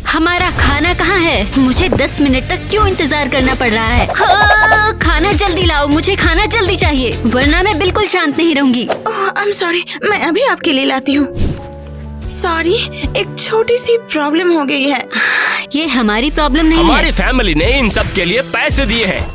हमारा खाना कहाँ है? मुझे 10 मिनट तक क्यों इंतजार करना पड़ रहा है? खाना जल्दी लाओ, मुझे खाना जल्दी चाहिए, वरना मैं बिल्कुल शांत नहीं रहूंगी। आई एम सॉरी, मैं अभी आपके लिए लाती हूँ। सॉरी, एक छोटी सी प्रॉब्लम हो गई है। ये हमारी प्रॉब्लम नहीं हमारी है। फैमिली ने इन सब के लिए पैसे दिए हैं।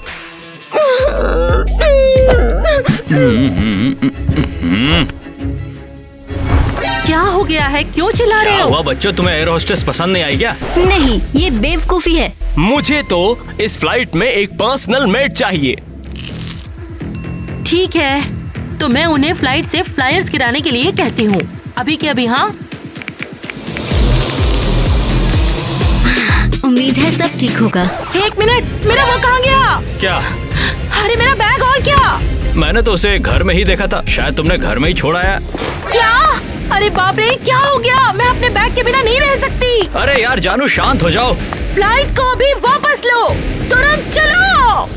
क्या हो गया है? क्यों चिल्ला रहे क्या हो? हुआ बच्चों, तुम्हें एयर होस्टेस पसंद नहीं आई क्या? नहीं, ये बेवकूफी है। मुझे तो इस फ्लाइट में एक पर्सनल मेट चाहिए। ठीक है, तो मैं उन्हें फ्लाइट से फ्लायर्स गिराने के लिए कहती हूँ। अभी के अभी। हाँ, उम्मीद है सब ठीक होगा। एक मिनट, मेरा वो कहाँ गया? क्या? अरे मेरा बैग और क्या? मैंने तो उसे घर में ही देखा था, शायद तुमने घर में ही छोड़ आया। क्या? अरे बाप रे, क्या हो गया? मैं अपने बैग के बिना नहीं रह सकती। अरे यार जानू, शांत हो जाओ। फ्लाइट को अभी वापस लो, तुरंत चलो।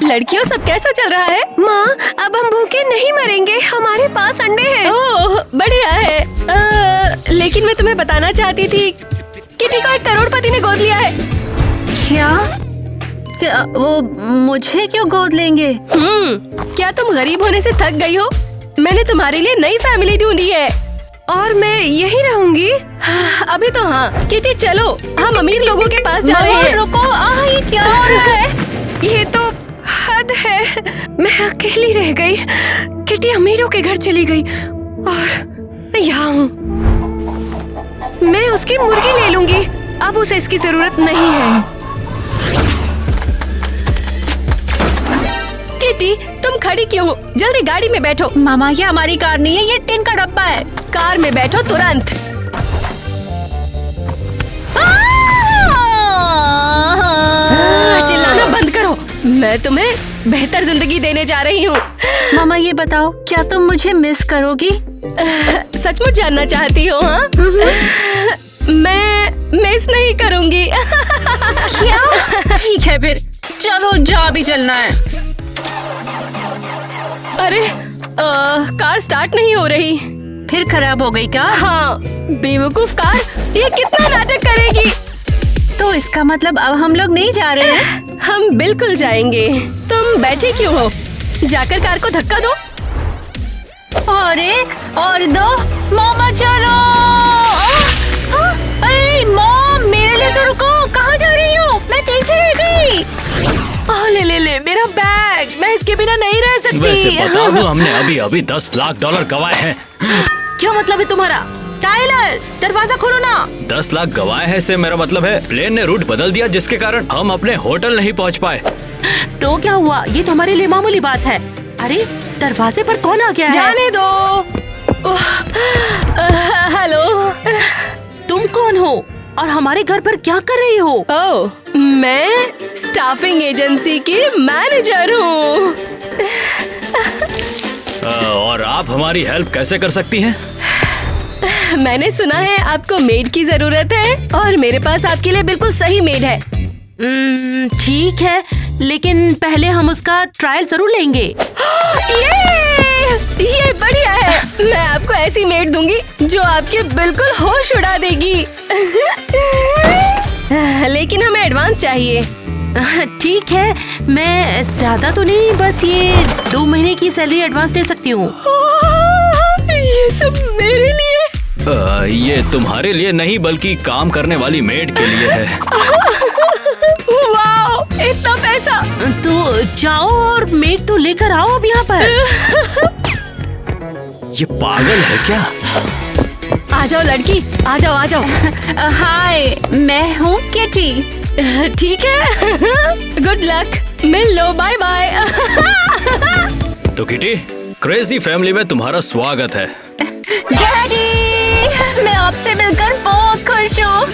लड़कियों, सब कैसा चल रहा है? माँ, अब हम भूखे नहीं मरेंगे, हमारे पास अंडे हैं। ओह, बढ़िया है। लेकिन मैं तुम्हें बताना चाहती थी, किटी को एक करोड़पति ने गोद लिया है। क्या वो मुझे क्यों गोद लेंगे? क्या तुम गरीब होने से थक गई हो? मैंने तुम्हारे लिए नई फैमिली ढूंढी है। और मैं यही रहूंगी? अभी तो हाँ। किटी चलो, हम अमीर लोगों के पास जा रहे हैं। रुको, ये क्या हो रहा है? ये तो हद है। मैं अकेली रह गई। किटी अमीरों के घर चली गई और मैं यहाँ हूँ। मैं उसकी मुर्गी ले लूंगी, अब उसे इसकी जरूरत नहीं है। किटी, तुम खड़ी क्यों हो? जल्दी गाड़ी में बैठो। मामा, ये हमारी कार नहीं है, ये टिन का डब्बा है। कार में बैठो तुरंत। चिल्लाना बंद करो, मैं तुम्हें बेहतर जिंदगी देने जा रही हूँ। मामा, ये बताओ, क्या तुम मुझे मिस करोगी? सचमुच जानना चाहती हो? हाँ, मैं मिस नहीं करूँगी। क्या? ठीक है फिर, चलो, जा भी चलना है। अरे कार स्टार्ट नहीं हो रही। फिर खराब हो गई क्या? हाँ, बेवकूफ कार, ये कितना नाटक करेगी। तो इसका मतलब अब हम लोग नहीं जा रहे हैं? हम बिल्कुल जाएंगे। तुम बैठे क्यों हो? जाकर कार को धक्का दो। और एक और दो। मामा चलो। अरे मॉम, मेरे लिए तो रुको, कहाँ जा रही हो? मैं पीछे रह गई। ले मेरा बैग, मैं इसके बिना नहीं रह सकती। वैसे बता दो, हमने अभी अभी $10 लाख गवाए हैं। क्या मतलब है तुम्हारा? टाइलर, दरवाजा खोलो ना। 10 लाख गवाए हैं से मेरा मतलब है प्लेन ने रूट बदल दिया, जिसके कारण हम अपने होटल नहीं पहुंच पाए। तो क्या हुआ? ये तो हमारे लिए मामूली बात है। अरे दरवाजे पर कौन आ गया है? जाने दो। हेलो, तुम कौन हो और हमारे घर पर क्या कर रही हो? ओह, मैं स्टाफिंग एजेंसी की मैनेजर हूँ। और आप हमारी हेल्प कैसे कर सकती हैं? मैंने सुना है आपको मेड की जरूरत है और मेरे पास आपके लिए बिल्कुल सही मेड है। ठीक है, लेकिन पहले हम उसका ट्रायल जरूर लेंगे। ये बढ़िया है। मैं आपको ऐसी मेड दूंगी जो आपके बिल्कुल होश उड़ा देगी। लेकिन हमें एडवांस चाहिए। ठीक है, मैं ज्यादा तो नहीं, बस ये 2 महीने की सैलरी एडवांस दे सकती हूँ। ये सब मेरे लिए? ये तुम्हारे लिए नहीं, बल्कि काम करने वाली मेड के लिए है। वाओ, इतना पैसा! तो जाओ और मेड तो लेकर आओ अब यहाँ पर। ये पागल है क्या? आ जाओ लड़की, आ जाओ आ जाओ। हाय, मैं हूँ किटी। ठीक है, गुड लक, मिल लो, बाय बाय। तो किटी, क्रेजी फैमिली में तुम्हारा स्वागत है। डैडी, मैं आपसे मिलकर बहुत खुश हूँ।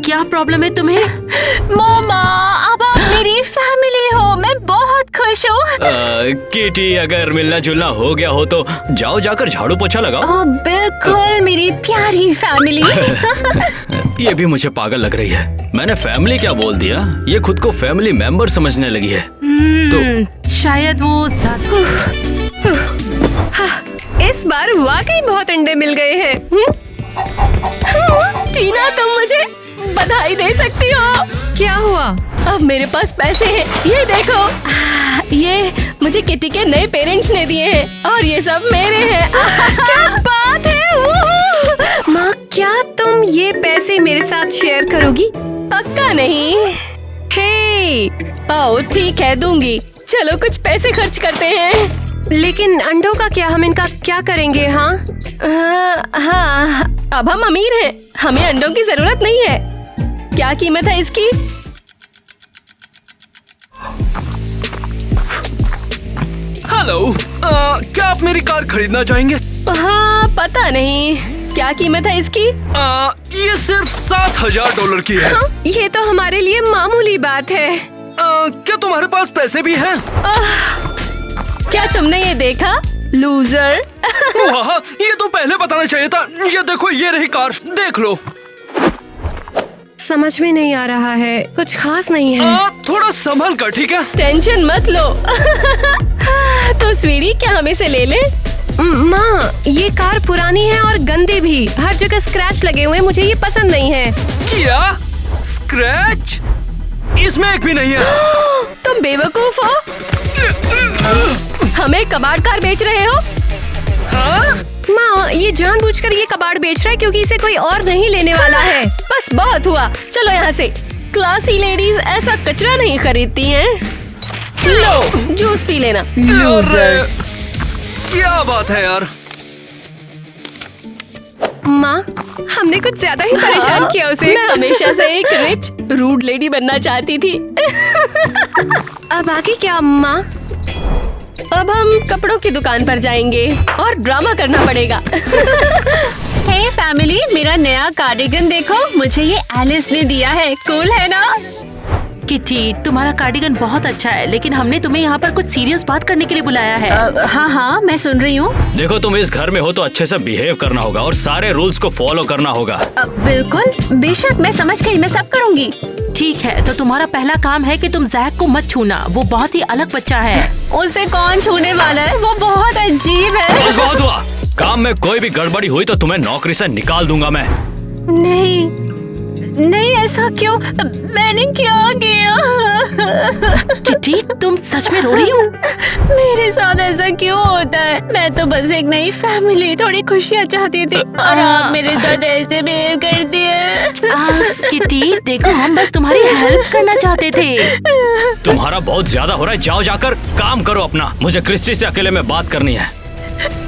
क्या प्रॉब्लम है तुम्हें? मामा, अब आप मेरी फैमिली हो, मैं बहुत खुश हूँ। किटी, अगर मिलना जुलना हो गया हो तो जाओ, जाकर झाड़ू पोछा लगाओ। बिल्कुल, मेरी प्यारी फैमिली। ये भी मुझे पागल लग रही है। मैंने फैमिली क्या बोल दिया, ये खुद को फैमिली मेंबर समझने लगी है। तो शायद वो इस बार वाकई बहुत अंडे मिल गए हैं। टीना, तुम मुझे बधाई दे सकती हो। क्या हुआ? अब मेरे पास पैसे हैं, ये देखो। ये मुझे किटी के नए पेरेंट्स ने दिए हैं और ये सब मेरे हैं। क्या बात है! माँ, क्या तुम ये पैसे मेरे साथ शेयर करोगी? पक्का नहीं। हे! ओ ठीक है, दूंगी। चलो कुछ पैसे खर्च करते हैं। लेकिन अंडों का क्या? हम इनका क्या करेंगे? हाँ, हाँ, अब हम अमीर हैं, हमें अंडों की जरूरत नहीं है। क्या कीमत है इसकी? हेलो, क्या आप मेरी कार खरीदना चाहेंगे? हाँ, पता नहीं। क्या कीमत है इसकी? ये सिर्फ $7,000 की है। ये तो हमारे लिए मामूली बात है। क्या तुम्हारे पास पैसे भी हैं? क्या तुमने ये देखा, लूजर? वाह, ये तो पहले बताना चाहिए था। ये देखो, ये रही कार, देख लो। समझ में नहीं आ रहा है, कुछ खास नहीं है। थोड़ा संभल कर, ठीक है? टेंशन मत लो। तो स्वीटी, क्या हम इसे ले लें? माँ, ये कार पुरानी है और गंदी भी, हर जगह स्क्रैच लगे हुए, मुझे ये पसंद नहीं है। क्या स्क्रैच? इसमें एक भी नहीं है। तुम बेवकूफ हो, हमें कबाड़ कार बेच रहे हो। हाँ? माँ, ये जानबूझकर ये कबाड़ बेच रहा है क्योंकि इसे कोई और नहीं लेने वाला है। बस बहुत हुआ, चलो यहाँ से। क्लासी लेडीज ऐसा कचरा नहीं खरीदती हैं। लो, जूस पी लेना। अरे, क्या बात है यार। माँ, हमने कुछ ज्यादा ही परेशान किया उसे। मैं हमेशा से एक रिच रूड लेडी बनना चाहती थी। अब आगे क्या माँ? अब हम कपड़ों की दुकान पर जाएंगे और ड्रामा करना पड़ेगा। हे फैमिली, मेरा नया कार्डिगन देखो, मुझे ये एलिस ने दिया है। कूल है ना? किटी, तुम्हारा कार्डिगन बहुत अच्छा है, लेकिन हमने तुम्हें यहाँ पर कुछ सीरियस बात करने के लिए बुलाया है। हाँ हाँ, मैं सुन रही हूँ। देखो, तुम इस घर में हो तो अच्छे से बिहेव करना होगा और सारे रूल्स को फॉलो करना होगा। बिल्कुल, बेशक, मैं समझ गई, मैं सब करूँगी। ठीक है, तो तुम्हारा पहला काम है कि तुम जैक को मत छूना, वो बहुत ही अलग बच्चा है। उसे कौन छूने वाला है? वो बहुत अजीब है। बस बहुत हुआ। काम में कोई भी गड़बड़ी हुई तो तुम्हें नौकरी से निकाल दूंगा मैं। नहीं नहीं, ऐसा क्यों? मैंने क्या किया? किटी, तुम सच में रो रही हो? मेरे साथ ऐसा क्यों होता है? मैं तो बस एक नई फैमिली, थोड़ी खुशियाँ चाहती थी और आप मेरे साथ ऐसे बिहेव कर दिए। किटी, देखो, हम बस तुम्हारी हेल्प करना चाहते थे। तुम्हारा बहुत ज्यादा हो रहा है, जाओ जाकर काम करो अपना। मुझे क्रिस्टी से अकेले में बात करनी है।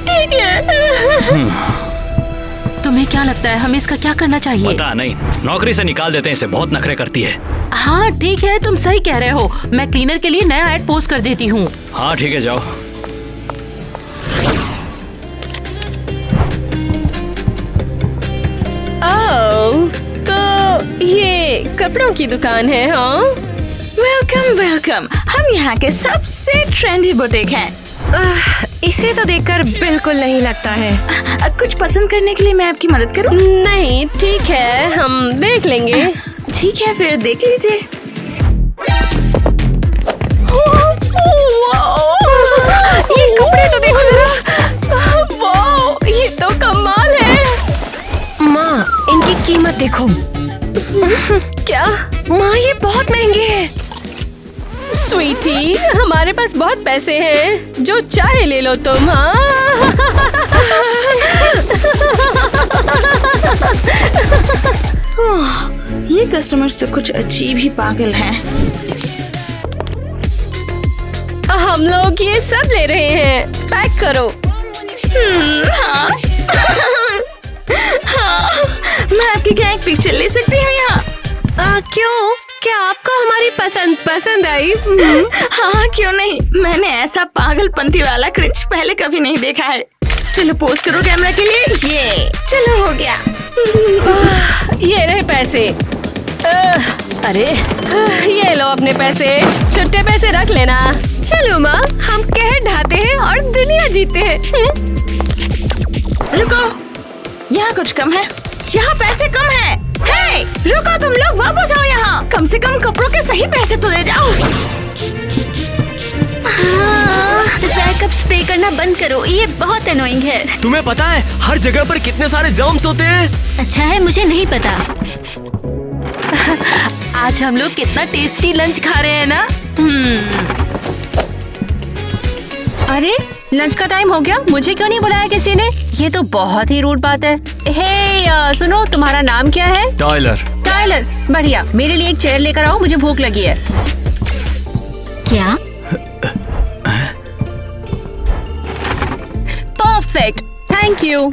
ठीक है। तुम्हें क्या लगता है, हमें इसका क्या करना चाहिए? पता नहीं, नौकरी से निकाल देते हैं इसे, बहुत नखरे करती है। हाँ ठीक है, तुम सही कह रहे हो। मैं क्लीनर के लिए नया ऐड पोस्ट कर देती हूँ। हाँ ठीक है, जाओ। ओह, तो ये कपड़ों की दुकान है। हाँ, वेलकम वेलकम, हम यहाँ के सबसे ट्रेंडी बुटीक हैं। इसे तो देखकर बिल्कुल नहीं लगता है। कुछ पसंद करने के लिए मैं आपकी मदद करूँ? नहीं, ठीक है, हम देख लेंगे। ठीक है, फिर देख लीजिए। ये कपड़े तो देखो जरा। वाह, ये तो कमाल है। माँ, इनकी कीमत देखो। क्या? माँ, ये बहुत महंगे हैं। स्वीटी, हमारे पास बहुत पैसे हैं, जो चाहे ले लो तुम। हाँ। ये कस्टमर्स तो कुछ अजीब ही पागल हैं। हम लोग ये सब ले रहे हैं, पैक करो। हाँ। हाँ, मैं आपकी क्या एक पिक्चर ले सकती हूँ यहाँ? क्यों? क्या आपको हमारी पसंद आई? हाँ, क्यों नहीं। मैंने ऐसा पागलपंती वाला क्रिंज पहले कभी नहीं देखा है। चलो पोस्ट करो कैमरा के लिए। ये चलो, हो गया। ये रहे पैसे। अरे, ये लो अपने पैसे, छुट्टे पैसे रख लेना। चलो माँ, हम कह ढाते हैं और दुनिया जीते हैं। रुको, यहाँ कुछ कम है, यहाँ पैसे कम है। हे, रुको, तुम लोग वापस आओ यहाँ। कम से कम कपड़ों के सही पैसे तो दे जाओ। जैकब स्प्रे करना बंद करो, ये बहुत अनोइंग है। तुम्हें पता है हर जगह पर कितने सारे जर्म्स होते हैं? अच्छा है, मुझे नहीं पता। आज हम लोग कितना टेस्टी लंच खा रहे हैं ना। अरे लंच का टाइम हो गया, मुझे क्यों नहीं बुलाया किसी ने? ये तो बहुत ही रूड बात है। हे सुनो, तुम्हारा नाम क्या है? टाइलर। टाइलर, बढ़िया। मेरे लिए एक चेयर लेकर आओ, मुझे भूख लगी है। क्या? Perfect, thank you.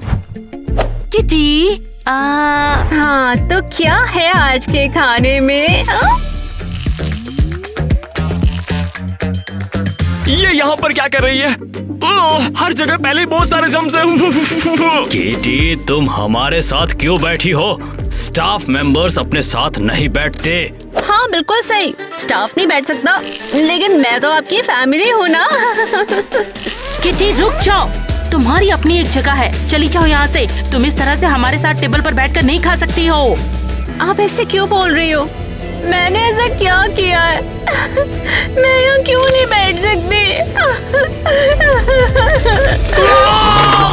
किटी, हाँ तो क्या है आज के खाने में? ये यहाँ पर क्या कर रही है? हर जगह पहले ही बहुत सारे जर्म्स हैं। किटी, तुम हमारे साथ क्यों बैठी हो? स्टाफ मेंबर्स अपने साथ नहीं बैठते। हाँ बिल्कुल सही, स्टाफ नहीं बैठ सकता, लेकिन मैं तो आपकी फैमिली हूँ ना। किटी रुक जाओ, तुम्हारी अपनी एक जगह है, चली जाओ यहाँ से। तुम इस तरह से हमारे साथ टेबल पर बैठकर नहीं खा सकती हो। आप ऐसे क्यों बोल रही हो? मैंने ऐसा क्या किया है? मैं यहाँ क्यों नहीं बैठ सकती?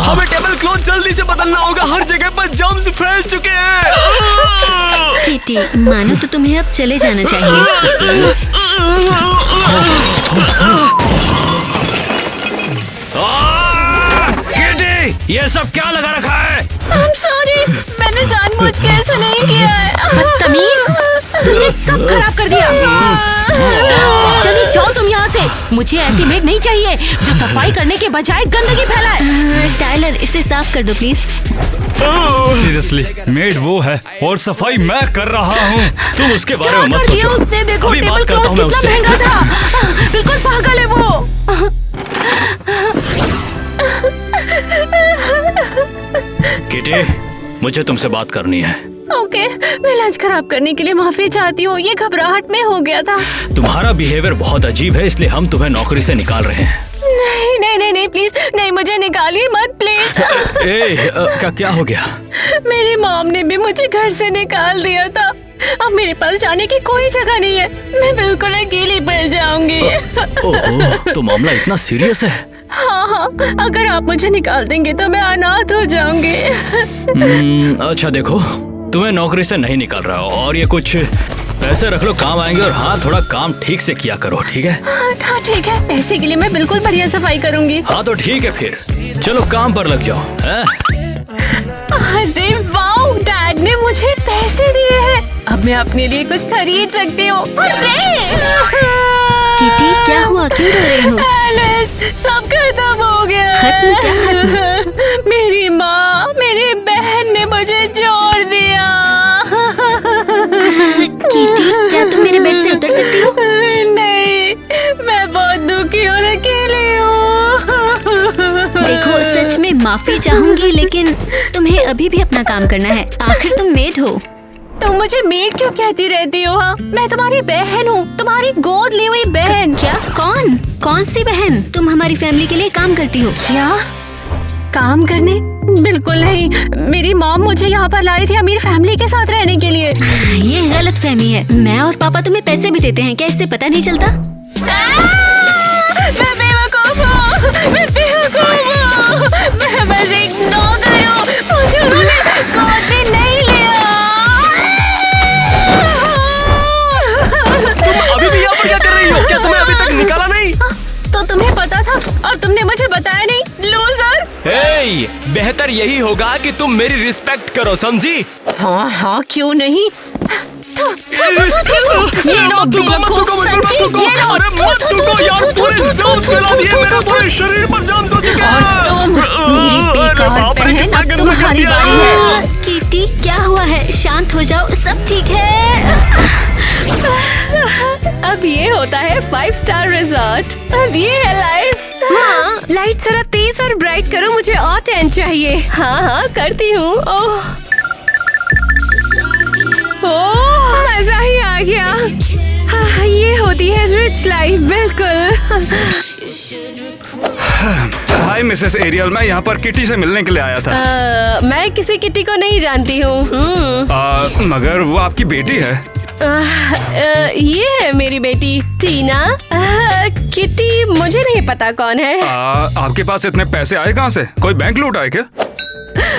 हमें टेबल क्लॉथ जल्दी से बदलना होगा, हर जगह पर जर्म्स फैल चुके हैं। किटी, मानो तो तुम्हें अब चले जाना चाहिए। किटी, ये सब क्या लगा रखा है? I'm sorry, मैंने जानबूझ के ऐसा नहीं किया है। बदतमीज, तुमने सब खराब कर दिया। चली जाओ तुम यहाँ से। मुझे ऐसी मेड नहीं चाहिए जो सफाई करने के बजाय गंदगी फैलाए। टाइलर, इसे साफ कर दो प्लीज। सीरियसली, मेड वो है और सफाई मैं कर रहा हूँ। तुम उसके बारे में क्या मत कर दिया सोचो। उसने? देखो अभी टेबल बात करता हूँ क्लॉथ मैं कितना उससे। महंगा था। बिल्कुल पागल है वो। किटी, मुझे तुमसे बात करनी है। ओके, मैं लंच खराब करने के लिए माफी चाहती हूँ, ये घबराहट में हो गया था। तुम्हारा बिहेवियर बहुत अजीब है, इसलिए हम तुम्हें नौकरी से निकाल रहे हैं। नहीं नहीं नहीं नहीं, प्लीज नहीं, मुझे निकालिए मत प्लीज। क्या हो गया? मेरी मॉम ने भी मुझे घर से निकाल दिया था। अब मेरे पास जाने की कोई जगह नहीं है, मैं बिल्कुल अकेली पड़ जाऊंगी। ओह, तो मामला इतना सीरियस है? हाँ हाँ, अगर आप मुझे निकाल देंगे तो मैं अनाथ हो जाऊंगी। अच्छा देखो, तुम्हें नौकरी से नहीं निकाल रहा हो और ये कुछ पैसे रख लो, काम आएंगे। और हाँ, थोड़ा काम ठीक से किया करो, ठीक है? हाँ ठीक है, पैसे के लिए मैं बिल्कुल बढ़िया सफाई करूंगी। हाँ तो ठीक है, फिर चलो काम पर लग जाओ। हैं? अरे वाओ, डैड ने मुझे पैसे दिए हैं, अब मैं अपने लिए कुछ खरीद सकती हूँ। किटी, क्या हुआ? क्यों रो रही हो? एलिस, सब खत्म हो गया। खत्म? क्या खत्म? मेरी माँ, मेरी बहन ने मुझे छोड़ दिया। किटी, क्या तुम मेरे बेड से उतर सकती हो? नहीं, मैं बहुत दुखी और अकेली हूँ। देखो, सच में माफी चाहूंगी, लेकिन तुम्हें अभी भी अपना काम करना है। आखिर तुम मेड हो। तुम मुझे मेड क्यों कहती रहती हो? हाँ, मैं तुम्हारी बहन हूँ, तुम्हारी गोद ली हुई बहन। क्या? कौन सी बहन? तुम हमारी फैमिली के लिए काम करती हो क्या? काम करने? बिल्कुल नहीं, मेरी मॉम मुझे यहाँ पर लाई थी अमीर फैमिली के साथ रहने के लिए। ये गलत फहमी है। मैं और पापा तुम्हें पैसे भी देते हैं, क्या इससे पता नहीं चलता? मैं बेवकूफ हूँ, मैं बेवकूफ हूँ, मैं बस एक नौकर हूँ, मुझे उन्होंने गोद में नहीं लिया। तुम अभी भी यहाँ पर क्या कर रही हो? क्या तुम्हें अभी तक निकाला नहीं? तो तुम्हें पता था और तुमने मुझे बताया नहीं, लूजर। हे, बेहतर यही होगा कि तुम मेरी रिस्पेक्ट करो, समझी? हाँ हाँ, क्यों नहीं। ये लो, बेवकूफ संती, ये लो। अरे मत थूको यार, पूरे जर्म्स फैला दिए, मेरे पूरे शरीर पर जर्म्स हो चुके हैं। तुम, मेरी बेकार बहन, अब तुम्हारी बारी है। किटी, क्या हुआ है? शांत हो जाओ, सब ठीक है। अब ये होता है 5 स्टार रिजॉर्ट। अब ये है लाइफ। हाँ, लाइट जरा तेज और ब्राइट करो, मुझे और टेंट चाहिए। हाँ हाँ, करती हूँ। ओह, मजा ही आ गया। हाँ, ये होती है रिच लाइफ, बिल्कुल। हाय मिसेस एरियल, मैं यहाँ पर किटी से मिलने के लिए आया था। मैं किसी किटी को नहीं जानती हूँ। मगर वो आपकी बेटी है। ये है मेरी बेटी टीना। किटी मुझे नहीं पता कौन है। आपके पास इतने पैसे आए कहाँ से? कोई बैंक लूटा है क्या?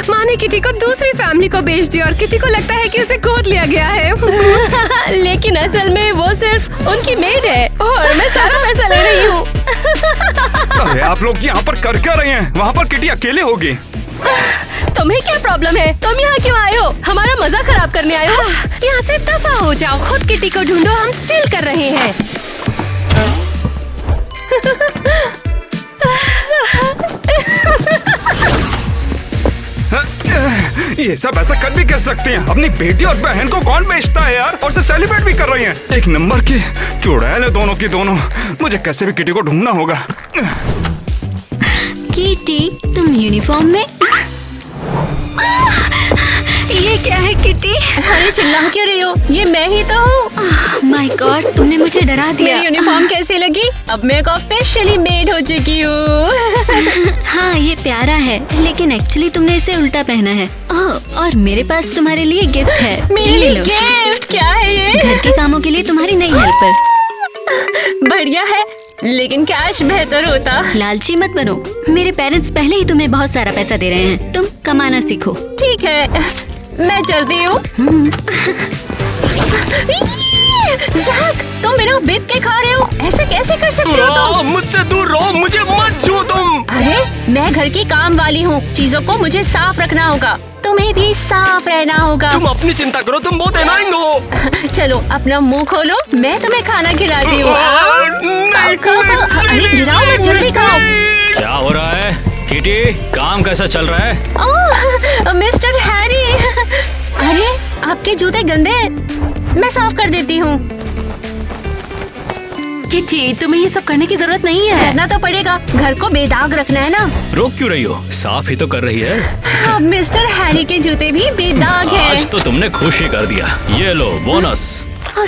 माँ ने किटी को दूसरी फैमिली को बेच दिया और किटी को लगता है कि उसे गोद लिया गया है। लेकिन असल में वो सिर्फ उनकी मेड है और मैं सारा पैसा ले रही हूँ। अरे आप लोग यहाँ पर कर क्या रहे हैं? वहाँ पर किटी अकेले होगी। तुम्हें क्या प्रॉब्लम है? तुम यहाँ क्यों आए हो? हमारा मजा खराब करने आए हो? यहाँ से दफा हो जाओ, खुद किटी को ढूंढो, हम चिल कर रहे हैं। ये सब ऐसा कर भी कैसे सकती हैं? अपनी बेटी और बहन को कौन बेचता है यार? और से सेलिब्रेट भी कर रही हैं। एक नंबर की चुड़ैल है दोनों की दोनों। मुझे कैसे भी किटी को ढूंढना होगा। किटी, तुम यूनिफॉर्म में? ये क्या है किटी? अरे चिल्ला क्यों रही हो? ये मैं ही तो हूँ। माय गॉड, तुमने मुझे डरा दिया। मेरी यूनिफॉर्म कैसी लगी? अब मैं एक ऑफिशियली मेड हो चुकी हूँ। हाँ, ये प्यारा है, लेकिन एक्चुअली तुमने इसे उल्टा पहना है। ओह, और मेरे पास तुम्हारे लिए गिफ्ट है। मेरे ये लिए लो। गिफ्ट? क्या है ये? घर के कामों के लिए तुम्हारी नई हेल्पर। बढ़िया है, लेकिन कैश बेहतर होता। लालची मत बनो, मेरे पेरेंट्स पहले ही तुम्हें बहुत सारा पैसा दे रहे हैं, तुम कमाना सीखो। ठीक है, मैं चलती हूँ। ज़ैक, तुम मेरा बिप के खा रहे हो? ऐसे कैसे कर सकते हो तुम? मुझसे दूर रहो, मुझे मत छू तुम। अरे मैं घर की काम वाली हूँ, चीजों को मुझे साफ रखना होगा। तुम्हें भी साफ रहना होगा। तुम अपनी चिंता करो, तुम बहुत एनाइंग हो। चलो अपना मुंह खोलो, मैं तुम्हें खाना खिलाती हूँ। अरे गिराओ मत, जल्दी खाओ। क्या हो रहा है किटी? काम कैसा चल रहा है? ओह, मिस्टर हैरी। अरे आपके जूते गंदे, मैं साफ कर देती हूँ। किटी, तुम्हें ये सब करने की जरूरत नहीं है। करना तो पड़ेगा, घर को बेदाग रखना है ना। रोक क्यों रही हो? साफ ही तो कर रही है। अब मिस्टर हैरी के जूते भी बेदाग हैं। आज तो तुमने खुश ही कर दिया। ये लो बोनस।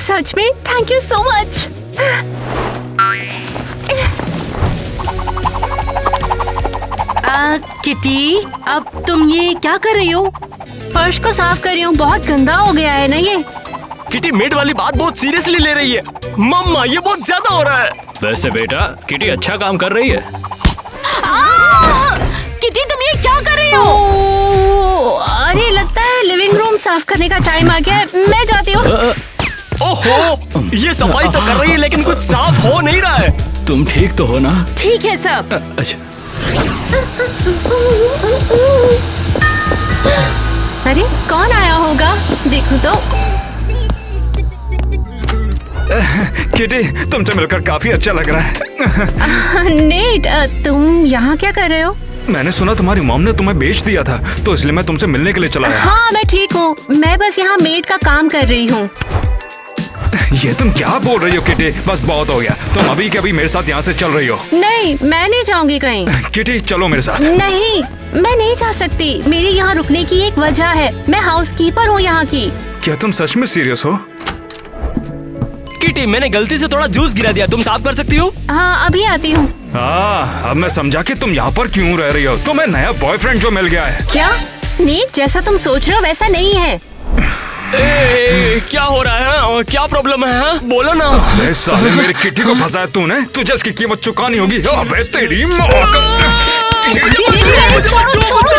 सच में thank you so much. Kitty, अब तुम ये क्या कर रही हो? फर्श को साफ कर रही हूँ, बहुत गंदा हो गया है ना ये। किटी मेड वाली बात बहुत सीरियसली ले रही है। मम्मा, ये बहुत ज्यादा हो रहा है। वैसे बेटा, किटी अच्छा काम कर रही है। किटी, तुम ये क्या कर रही हो? अरे लगता है लिविंग रूम साफ करने का टाइम आ गया है, मैं जाती हूँ। ओहो, ये सफाई तो कर रही है लेकिन कुछ साफ हो नहीं रहा है। तुम ठीक तो हो ना? ठीक है सब। अच्छा, अरे कौन आया होगा, देखो तो। किटी, तुमसे मिलकर काफी अच्छा लग रहा है। नेट, तुम यहाँ क्या कर रहे हो? मैंने सुना तुम्हारी मॉम ने तुम्हें बेच दिया था, तो इसलिए मैं तुमसे मिलने के लिए चला आया। हाँ मैं ठीक हूँ, मैं बस यहाँ मेड का काम कर रही हूँ। ये तुम क्या बोल रही हो किटी? बस बहुत हो गया, तुम अभी के अभी मेरे साथ यहाँ से चल रही हो। नहीं, मैं नहीं जाऊंगी कहीं। किटी चलो मेरे साथ। नहीं, मैं नहीं जा सकती, मेरी यहाँ रुकने की एक वजह है, मैं हाउसकीपर हूँ यहाँ की। क्या तुम सच में सीरियस हो? किटी, मैंने गलती से थोड़ा जूस गिरा दिया, तुम साफ कर सकती हो? हाँ अभी आती हूँ। अब मैं समझा कि तुम यहाँ पर क्यों रह रही हो। तुम्हें नया बॉयफ्रेंड जो मिल गया है। क्या? नेट, जैसा तुम सोच रहे हो वैसा नहीं है। क्या हो रहा है? और क्या प्रॉब्लम है? हाँ? बोलो ना। अबे साले, मेरी किटी को फंसाया तूने, तुझे इसकी कीमत चुकानी होगी। अबे तेरी माँ का। ये बहुत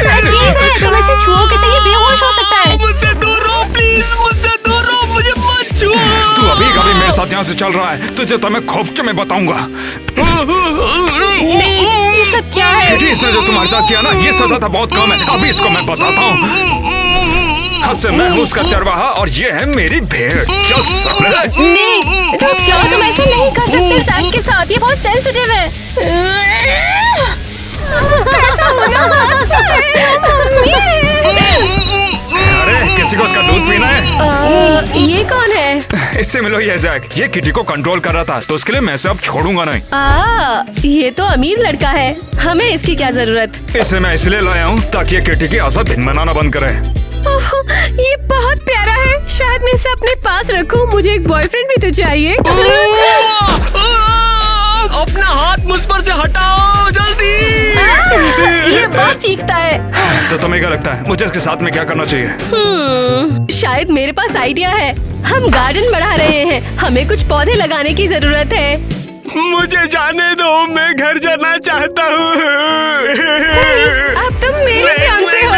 अजीब है, तुम ऐसे छुओगे तो ये बेहोश हो सकता है। मुझसे दूर रहो प्लीज, मुझसे दूर रहो, मुझे मत छुओ। तू अभी कभी मेरे साथ यहाँ से चल रहा है, तुझे तो मैं खोप के मैं बताऊंगा। ये सब क्या है? किटी, इसने जो तुम्हारे साथ किया ना, ये सजा था बहुत कम है। अभी इसको मैं बताता हूँ। अब से मैं हूँ उसका चरवाहा और ये है मेरी भेड़। चल साले। नहीं, रुक जाओ, तुम ऐसे नहीं कर सकते ज़ैक के साथ, ये बहुत सेंसिटिव है। ऐसा होना अच्छा है। अरे किसी को उसका दूध पीना है? ये कौन है? इससे मिलो ये जैक, ये किटी को कंट्रोल कर रहा था, तो उसके लिए मैं इसे अब छोड़ूंगा नहीं। ये तो अमीर लड़का है, हमें इसकी क्या जरूरत? इसे मैं इसलिए लाया हूँ ताकि ये किटी की आदत भिन बनाना बंद करे। ये बहुत प्यारा है, शायद मैं इसे अपने पास रखूं। मुझे एक बॉयफ्रेंड भी तो चाहिए। अपना हाथ मुझ पर से हटाओ जल्दी। ये बहुत चीखता है। तो तुम्हें क्या लगता है मुझे इसके साथ में क्या करना चाहिए? शायद मेरे पास आइडिया है। हम गार्डन बढ़ा रहे हैं, हमें कुछ पौधे लगाने की जरूरत है। मुझे जाने दो, मैं घर जाना चाहता हूँ। अब तुम मेरे फियांसे हो।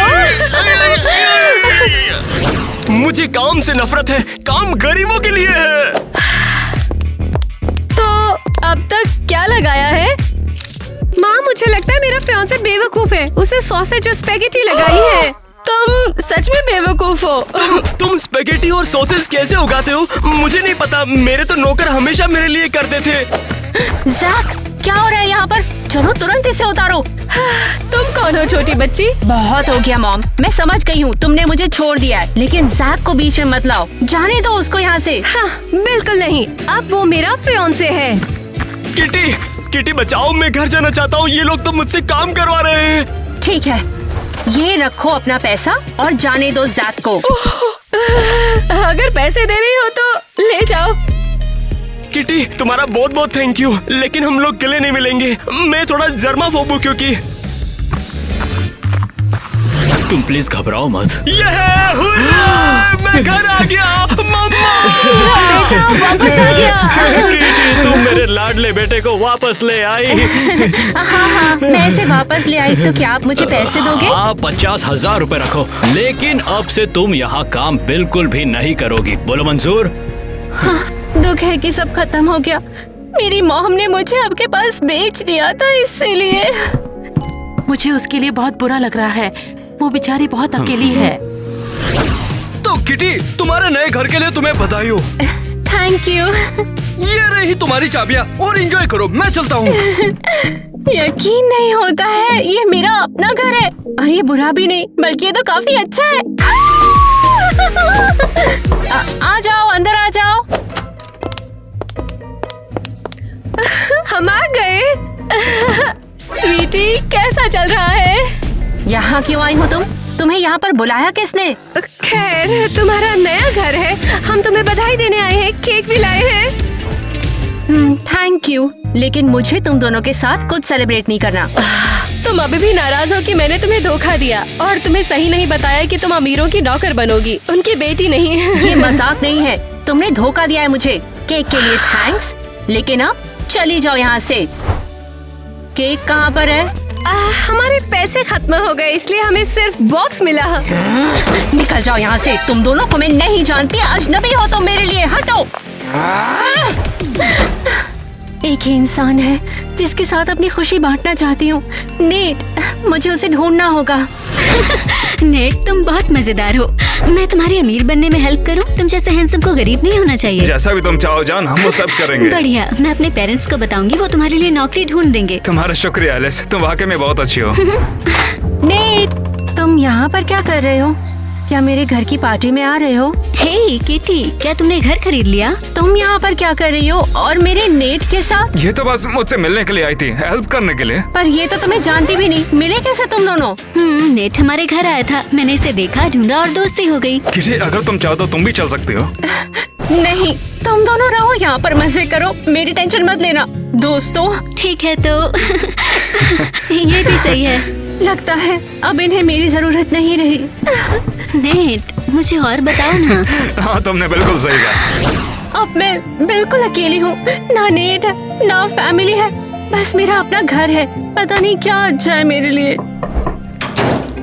मुझे काम से नफरत है, काम गरीबों के लिए है। तो अब तक क्या लगाया है? माँ, मुझे लगता है मेरा फियांसे बेवकूफ है। उसे सॉसेज और स्पेगेटी लगाई है। तुम सच में बेवकूफ हो। तुम स्पेगेटी और सॉसेस कैसे उगाते हो? मुझे नहीं पता, मेरे तो नौकर हमेशा मेरे लिए करते थे। जैक, क्या हो रहा है यहाँ पर? चलो तुरंत इसे उतारो। तुम कौन हो छोटी बच्ची? बहुत हो गया मॉम, मैं समझ गई हूँ, तुमने मुझे छोड़ दिया है, लेकिन जैक को बीच में मत लाओ। जाने दो उसको यहाँ से। हाँ, बिल्कुल नहीं। अब वो मेरा फियांसे है। किटी, किटी बचाओ, मैं घर जाना चाहता हूँ। ये लोग तो मुझसे काम करवा रहे हैं। ठीक है, ये रखो अपना पैसा और जाने दो जैक को। अगर पैसे दे रही हो तो ले जाओ। किटी, तुम्हारा बहुत बहुत थैंक यू, लेकिन हम लोग गले नहीं मिलेंगे। मैं थोड़ा जर्माफोब हूँ क्योंकि। तुम प्लीज घबराओ मत। मैं घर आ गया। मम्मा, वापस आ गया। किटी, तुम मेरे लाडले बेटे को वापस ले आई। हाँ, मैं इसे वापस ले आई। तो क्या आप मुझे पैसे दोगे? हाँ, 50,000 रुपए रखो, लेकिन अब से तुम यहाँ काम बिल्कुल भी नहीं करोगी। बोलो मंजूर? दुख है कि सब खत्म हो गया। मेरी मॉम ने मुझे आपके पास बेच दिया था, इसीलिए। मुझे उसके लिए बहुत बुरा लग रहा है, वो बेचारी बहुत अकेली है। तो किटी, तुम्हारे नए घर के लिए तुम्हें बधाई हो। Thank you. ये रही तुम्हारी चाबियाँ, और एंजॉय करो। मैं चलता हूँ। यकीन नहीं होता है, ये मेरा अपना घर है और ये बुरा भी नहीं, बल्कि ये तो काफी अच्छा है। आ जाओ, अंदर आ जाओ। हम आ गए। स्वीटी, कैसा चल रहा है? यहाँ क्यों आई हो तुम? तुम्हें यहाँ पर बुलाया किसने? खैर, तुम्हारा नया घर है, हम तुम्हें बधाई देने आए हैं, केक भी लाए हैं। थैंक यू, लेकिन मुझे तुम दोनों के साथ कुछ सेलिब्रेट नहीं करना। तुम अभी भी नाराज हो कि मैंने तुम्हें धोखा दिया और तुम्हें सही नहीं बताया कि तुम अमीरों की नौकर बनोगी, उनकी बेटी नहीं। ये मजाक नहीं है, तुमने धोखा दिया है मुझे। केक के लिए थैंक्स, लेकिन अब चली जाओ यहाँ से। केक कहाँ पर है? हमारे पैसे खत्म हो गए, इसलिए हमें सिर्फ बॉक्स मिला। निकल जाओ यहाँ से, तुम दोनों को मैं नहीं जानती, अजनबी हो तो मेरे लिए, हटो। एक ही इंसान है जिसके साथ अपनी खुशी बांटना चाहती हूँ, नेट। मुझे उसे ढूंढना होगा। नेट, तुम बहुत मजेदार हो। मैं तुम्हारी अमीर बनने में हेल्प करूं? तुम जैसे हैंडसम को गरीब नहीं होना चाहिए। जैसा भी तुम चाहो जान, हम वो सब करेंगे। बढ़िया, मैं अपने पेरेंट्स को बताऊंगी, वो तुम्हारे लिए नौकरी ढूंढ देंगे। तुम्हारा शुक्रिया एलिस, तुम वाकई में बहुत अच्छी हो। नेट, तुम यहाँ पर क्या कर रहे हो? क्या मेरे घर की पार्टी में आ रहे हो? हे किटी, क्या तुमने घर खरीद लिया? तुम यहाँ पर क्या कर रही हो और मेरे नेट के साथ? ये तो बस मुझसे मिलने के लिए आई थी, हेल्प करने के लिए। पर ये तो तुम्हें जानती भी नहीं, मिले कैसे तुम दोनों? नेट हमारे घर आया था, मैंने इसे देखा, ढूंढा और दोस्ती हो गई। किसी अगर तुम चाहो तो तुम भी चल सकती हो। नहीं, तुम दोनों रहो यहाँ पर, मजे करो, मेरी टेंशन मत लेना दोस्तों। ठीक है तो ये भी सही है। लगता है अब इन्हें मेरी जरूरत नहीं रही। नेट, मुझे और बताओ ना। हाँ, तुमने बिल्कुल सही कहा। अब मैं बिल्कुल अकेली हूँ, ना नेट है ना फैमिली है, बस मेरा अपना घर है। पता नहीं क्या अच्छा है मेरे लिए।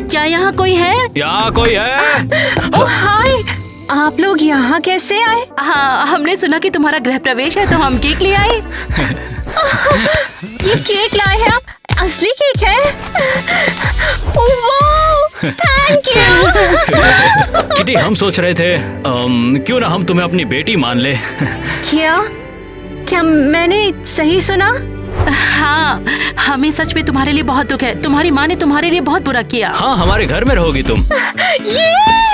क्या यहाँ कोई है? यहाँ कोई है? ओह हाय, आप लोग यहाँ कैसे आए? हाँ, हमने सुना कि तुम्हारा गृह प्रवेश है तो हम केक ले आए। ये केक लाए हैं आप? असली केक है? वाह, थैंक यू। किटी, हम सोच रहे थे क्यों ना हम तुम्हें अपनी बेटी मान ले। क्या मैंने सही सुना? हाँ, हमें सच में तुम्हारे लिए बहुत दुख है। तुम्हारी माँ ने तुम्हारे लिए बहुत बुरा किया। हाँ, हमारे घर में रहोगी तुम।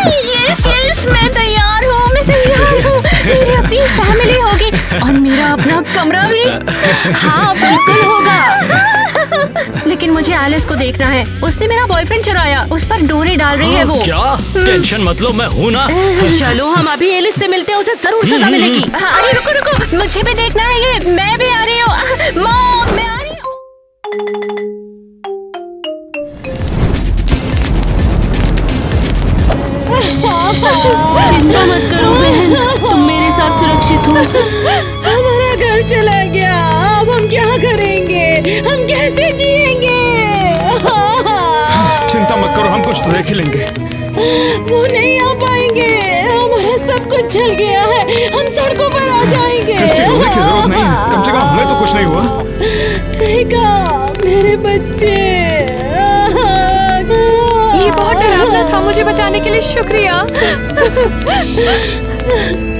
यस, मैं तैयार हूँ, मैं तैयार हूँ। मेरी अपनी फैमिली होगी और मेरा अपना कमरा भी। हाँ, बिल्कुल होगा। लेकिन मुझे एलिस को देखना है, उसने मेरा बॉयफ्रेंड चुराया, उस पर डोरे डाल रही है वो। क्या? टेंशन मत लो, मैं हूँ ना। चलो हम अभी एलिस से मिलते हैं, उसे जरूर सजा मिलेगी। अरे रुको रुको, मुझे भी देखना है ये। मैं भी आ रही हूँ, मॉम, मैं आ रही हूँ। सुरक्षित हो। हमारा घर चला गया, अब हम क्या करेंगे? हम कैसे जिएंगे? चिंता मत करो, हम कुछ तो देख ही लेंगे। वो नहीं आ पाएंगे, हमारा सब कुछ जल गया है, हम सड़कों पर आ जाएंगे। क्रिस्टी, रोने की जरूरत नहीं, कम से कम हमें तो कुछ नहीं हुआ। सही कहा, मेरे बच्चे। ये बहुत डरावना था, मुझे बचाने के लिए शुक्रिया।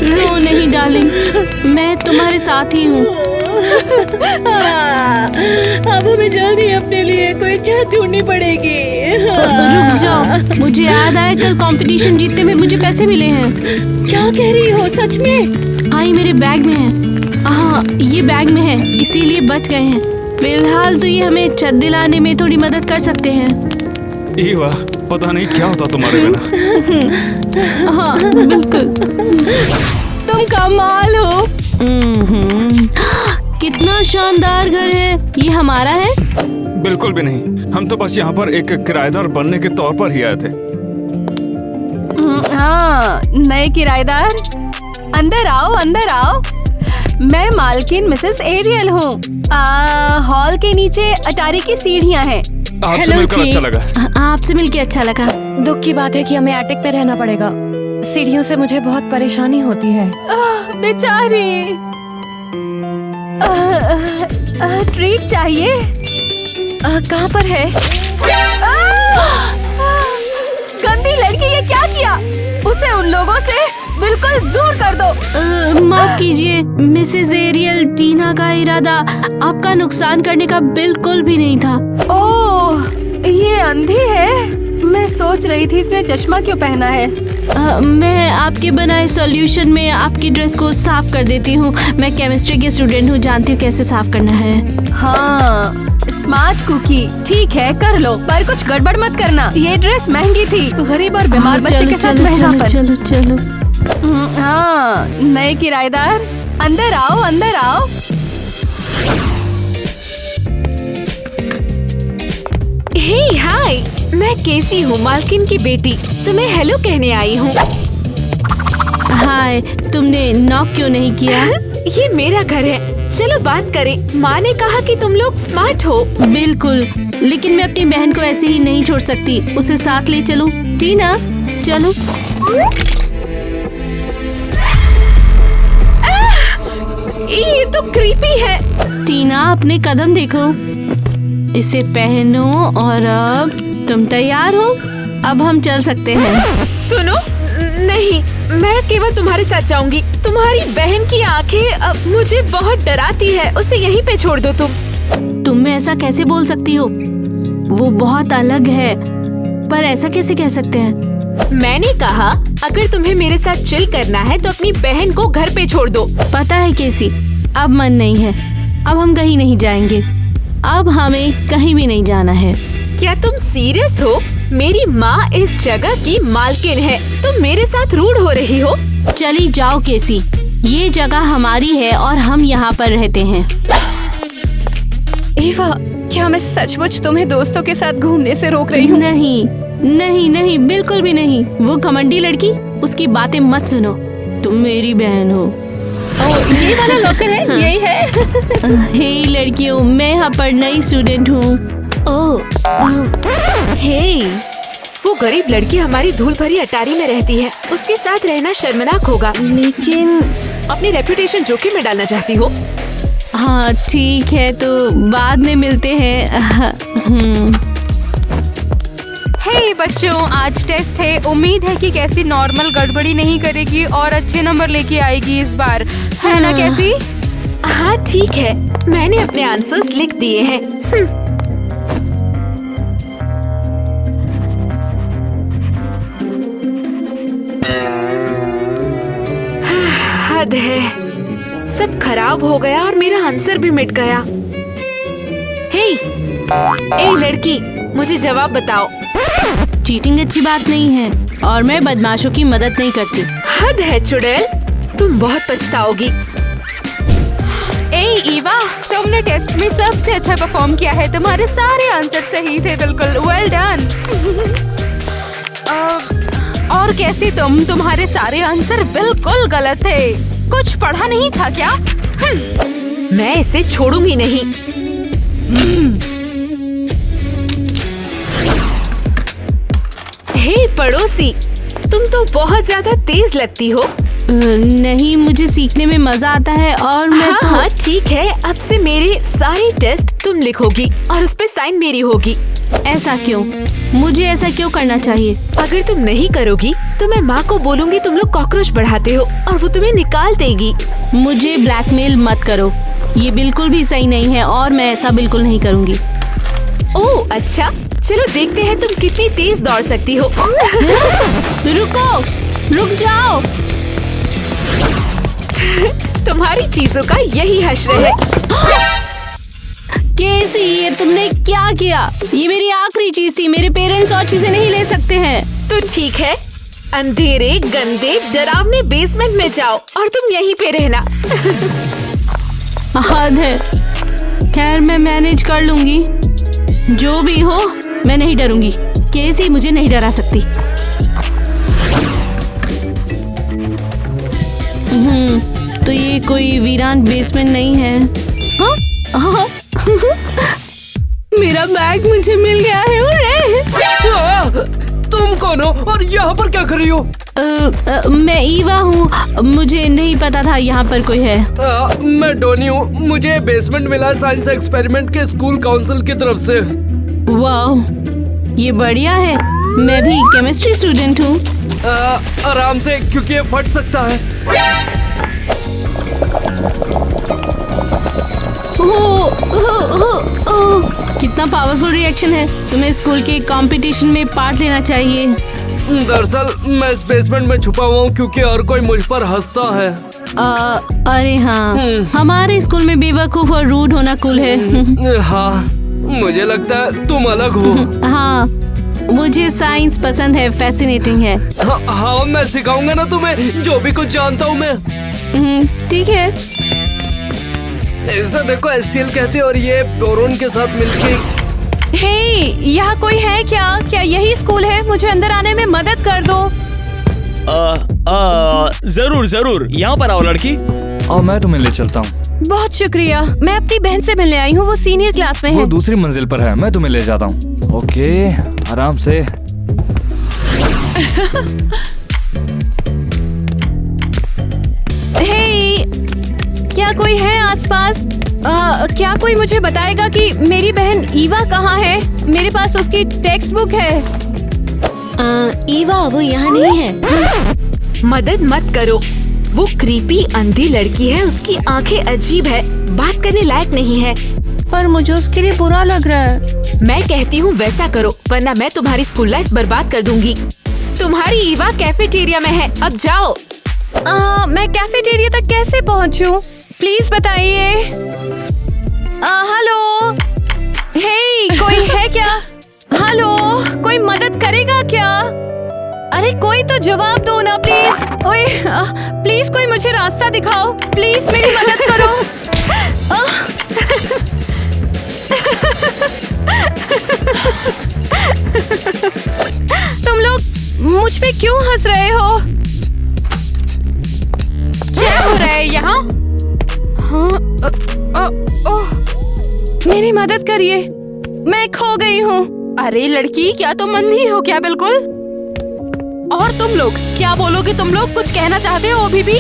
रो नहीं डार्लिंग, मैं तुम्हारे साथ ही हूँ। अब हमें जल्दी अपने लिए कोई छत ढूंढनी पड़ेगी। रुक जाओ, मुझे याद आया कल कंपटीशन जीतने में मुझे पैसे मिले हैं। क्या कह रही हो, सच में? हाँ, ये मेरे बैग में है। हाँ, ये बैग में है, इसीलिए बच गए हैं। फिलहाल तो ये हमें छत दिलाने में थोड़ी मदद कर सकते हैं। ईवा, पता नहीं क्या होता तुम्हारे बिना। हाँ बिल्कुल। तुम कमाल हो। कितना शानदार घर है। ये हमारा है? बिल्कुल भी नहीं, हम तो बस यहाँ पर एक किराएदार बनने के तौर पर ही आए थे। हाँ, नए किराएदार, अंदर आओ अंदर आओ। मैं मालकिन मिसेस एरियल हूँ। हॉल के नीचे अटारी की सीढ़ियाँ हैं। आपसे मिलकर अच्छा लगा। आपसे मिलके अच्छा लगा। दुख की बात है कि हमें एटिक पे रहना पड़ेगा। सीढ़ियों से मुझे बहुत परेशानी होती है। बेचारी, ट्रीट चाहिए। कहाँ पर है? गंदी लड़की, ये क्या किया? उसे उन लोगों से बिल्कुल दूर कर दो। माफ कीजिए मिसेस एरियल, टीना का इरादा आपका नुकसान करने का बिल्कुल भी नहीं था। ओह, ये अंधी है। मैं सोच रही थी इसने चश्मा क्यों पहना है। मैं आपके बनाए सॉल्यूशन में आपकी ड्रेस को साफ कर देती हूँ। मैं केमिस्ट्री की स्टूडेंट हूँ, जानती हूँ कैसे साफ करना है। हाँ, स्मार्ट कुकी, ठीक है कर लो, पर कुछ गड़बड़ मत करना। ये ड्रेस महंगी थी, गरीब और बीमार बच्चे के साथ महंगा। चलो चलो। हाँ, नए किराएदार, अंदर आओ अंदर आओ। हे हाय, मैं केसी हूँ, मालकिन की बेटी। तुम्हें हेलो कहने आई हूँ। हाय, तुमने नॉक क्यों नहीं किया? ये मेरा घर है, चलो बात करें। माँ ने कहा कि तुम लोग स्मार्ट हो। बिल्कुल, लेकिन मैं अपनी बहन को ऐसे ही नहीं छोड़ सकती। उसे साथ ले चलो। टीना चलो। ये तो क्रीपी है। टीना अपने कदम देखो। इसे पहनो और अब तुम तैयार हो। अब हम चल सकते हैं। सुनो, नहीं, मैं केवल तुम्हारे साथ जाऊंगी। तुम्हारी बहन की आंखें मुझे बहुत डराती है, उसे यहीं पे छोड़ दो। तुम में ऐसा कैसे बोल सकती हो? वो बहुत अलग है। पर ऐसा कैसे कह सकते हैं? मैंने कहा अगर तुम्हें मेरे साथ चिल करना है तो अपनी बहन को घर पे छोड़ दो। पता है केसी, अब मन नहीं है। अब हम कहीं नहीं जाएंगे। अब हमें कहीं भी नहीं जाना है। क्या तुम सीरियस हो? मेरी माँ इस जगह की मालकिन है, तुम मेरे साथ रूड हो रही हो। चली जाओ केसी, ये जगह हमारी है और हम यहाँ पर रहते हैं। ईवा, क्या मैं सचमुच तुम्हें दोस्तों के साथ घूमने से रोक रही हूँ? नहीं नहीं नहीं, बिल्कुल भी नहीं। वो घमंडी लड़की, उसकी बातें मत सुनो। तुम मेरी बहन हो। ये वाला लॉकर है, यही है। हे लड़कियों, मैं यहाँ पर नई स्टूडेंट हूँ। हे, वो गरीब लड़की हमारी धूल भरी अटारी में रहती है। उसके साथ रहना शर्मनाक होगा, लेकिन अपनी रेपुटेशन जोखिम में डालना चाहती हो? हाँ ठीक है, तो बाद में मिलते हैं। हे बच्चों, आज टेस्ट है। उम्मीद है कि कैसी नॉर्मल गड़बड़ी नहीं करेगी और अच्छे नंबर लेके आएगी इस बार, है ना कैसी? हाँ ठीक है, मैंने अपने आंसर्स लिख दिए हैं। हद है, सब खराब हो गया और मेरा आंसर भी मिट गया। हे, ए लड़की, मुझे जवाब बताओ। चीटिंग अच्छी बात नहीं है और मैं बदमाशों की मदद नहीं करती। हद है चुड़ैल, तुम बहुत पछताओगी। ए ईवा, तुमने टेस्ट में सबसे अच्छा परफॉर्म किया है। तुम्हारे सारे आंसर सही थे, बिल्कुल वेल डन। और कैसी तुम्हारे सारे आंसर बिल्कुल गलत थे। कुछ पढ़ा नहीं था क्या? मैं इसे छोड़ूंगी नहीं। हे पड़ोसी, तुम तो बहुत ज्यादा तेज लगती हो। नहीं, मुझे सीखने में मजा आता है और मैं हाँ, ठीक है, अब से मेरे सारे टेस्ट तुम लिखोगी और उस पे साइन मेरी होगी। ऐसा क्यों? मुझे ऐसा क्यों करना चाहिए? अगर तुम नहीं करोगी तो मैं माँ को बोलूंगी तुम लोग कॉकरोच बढ़ाते हो और वो तुम्हें निकाल देगी। मुझे ब्लैकमेल मत करो, ये बिल्कुल भी सही नहीं है और मैं ऐसा बिल्कुल नहीं करूँगी। ओह अच्छा, चलो देखते हैं तुम कितनी तेज दौड़ सकती हो। रुको, रुक जाओ। तुम्हारी चीजों का यही हश्र है। कैसी, ये तुमने क्या किया? ये मेरी आखिरी चीज थी, मेरे पेरेंट्स और चीजें नहीं ले सकते हैं। तो ठीक है, अंधेरे गंदे डरावने बेसमेंट में जाओ और तुम यहीं पे रहना। हद है। खैर मैं मैनेज कर लूंगी, जो भी हो मैं नहीं डरूंगी। कैसी मुझे नहीं डरा सकती। तो ये कोई वीरान बेसमेंट नहीं है। हाँ? हाँ? मेरा बैग मुझे मिल गया है। तुम कौन हो और यहाँ पर क्या कर रही हो? मैं ईवा हूँ, मुझे नहीं पता था यहाँ पर कोई है। मैं डोनी हूँ, मुझे बेसमेंट मिला साइंस एक्सपेरिमेंट के स्कूल काउंसिल की तरफ से। वाह, ये बढ़िया है। मैं भी केमिस्ट्री स्टूडेंट हूँ। आराम से, क्योंकि ये फट सकता है। कितना पावरफुल रिएक्शन है। तुम्हें स्कूल के कंपटीशन में पार्ट लेना चाहिए। दरअसल मैं इस बेसमेंट में छुपा हुआ हूँ क्योंकि हर कोई मुझ पर हंसता है। अरे हाँ, हमारे स्कूल में बेवकूफ और रूड होना कूल है। हाँ, मुझे लगता है तुम अलग हो। हाँ, मुझे साइंस पसंद है, फैसिनेटिंग है। हाँ, मैं सिखाऊंगा ना तुम्हें जो भी कुछ जानता हूँ मैं। ठीक है। ऐसा देखो, एससीएल कहते हैं और ये बोरोन के साथ मिलके। हे, यहाँ कोई है क्या? क्या यही स्कूल है? मुझे अंदर आने में मदद कर दो। जरूर जरूर, यहाँ पर आओ लड़की। और मैं तुम्हें ले चलता हूँ। बहुत शुक्रिया। मैं अपनी बहन से मिलने आई हूँ, वो सीनियर क्लास में है। वो दूसरी मंजिल पर है, मैं तुम्हें ले जाता हूँ। ओके, आराम से। हे, क्या कोई है आसपास? क्या कोई मुझे बताएगा कि मेरी बहन ईवा कहाँ है? मेरे पास उसकी टेक्स्ट बुक है। ईवा वो यहाँ नहीं है। मदद मत करो, वो क्रीपी अंधी लड़की है, उसकी आंखें अजीब है, बात करने लायक नहीं है। पर मुझे उसके लिए बुरा लग रहा है। मैं कहती हूँ वैसा करो, वरना मैं तुम्हारी स्कूल लाइफ बर्बाद कर दूंगी। तुम्हारी ईवा कैफेटेरिया में है, अब जाओ। मैं कैफेटेरिया तक कैसे पहुँचूं? प्लीज बताइए। हेलो, हे, कोई है क्या? हेलो, कोई मदद करेगा क्या? अरे कोई तो जवाब दो ना प्लीज। ओए, प्लीज कोई मुझे रास्ता दिखाओ, प्लीज मेरी मदद करो। तुम लोग मुझ पे क्यों हंस रहे हो? क्या हो रहा है यहाँ? हाँ, मेरी मदद करिए, मैं खो गई हूँ। अरे लड़की, क्या तुम अंधी हो क्या बिल्कुल? और तुम लोग क्या बोलोगे? तुम लोग कुछ कहना चाहते हो अभी भी?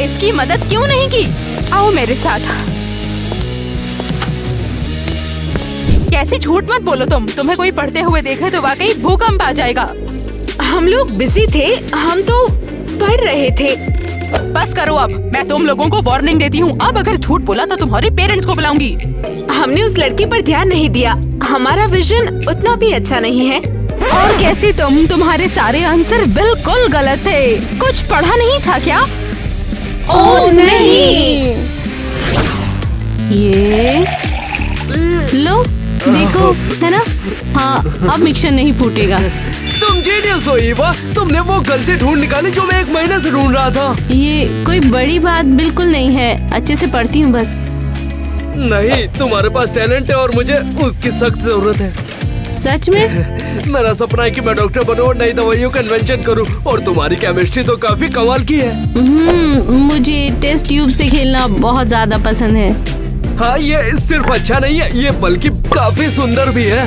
इसकी मदद क्यों नहीं की? आओ मेरे साथ। कैसी झूठ मत बोलो तुम। तुम्हें कोई पढ़ते हुए देखे तो वाकई भूकंप आ जाएगा। हम लोग बिजी थे, हम तो पढ़ रहे थे। बस करो अब, मैं तुम लोगों को वार्निंग देती हूँ। अब अगर झूठ बोला तो तुम्हारे पेरेंट्स को बुलाऊंगी। हमने उस लड़की पर ध्यान नहीं दिया, हमारा विजन उतना भी अच्छा नहीं है। और कैसी तुम? तुम्हारे सारे आंसर बिल्कुल गलत थे। कुछ पढ़ा नहीं था क्या? ओह नहीं। ये लो, देखो, है ना? हाँ, अब मिक्सचर नहीं फूटेगा। तुम जीनियस हो ईवा, तुमने वो गलती ढूंढ निकाली जो मैं 1 महीने से ढूंढ रहा था। ये कोई बड़ी बात बिल्कुल नहीं है, अच्छे से पढ़ती हूँ बस। नहीं, तुम्हारे पास टैलेंट है और मुझे उसकी सख्त जरूरत है। सच में? मेरा सपना है कि मैं डॉक्टर बनूं और नई दवाइयों का इन्वेंशन करूं। और तुम्हारी केमिस्ट्री तो काफी कमाल की है। मुझे टेस्ट ट्यूब से खेलना बहुत ज्यादा पसंद है। हाँ, ये सिर्फ अच्छा नहीं है, ये बल्कि काफी सुंदर भी है।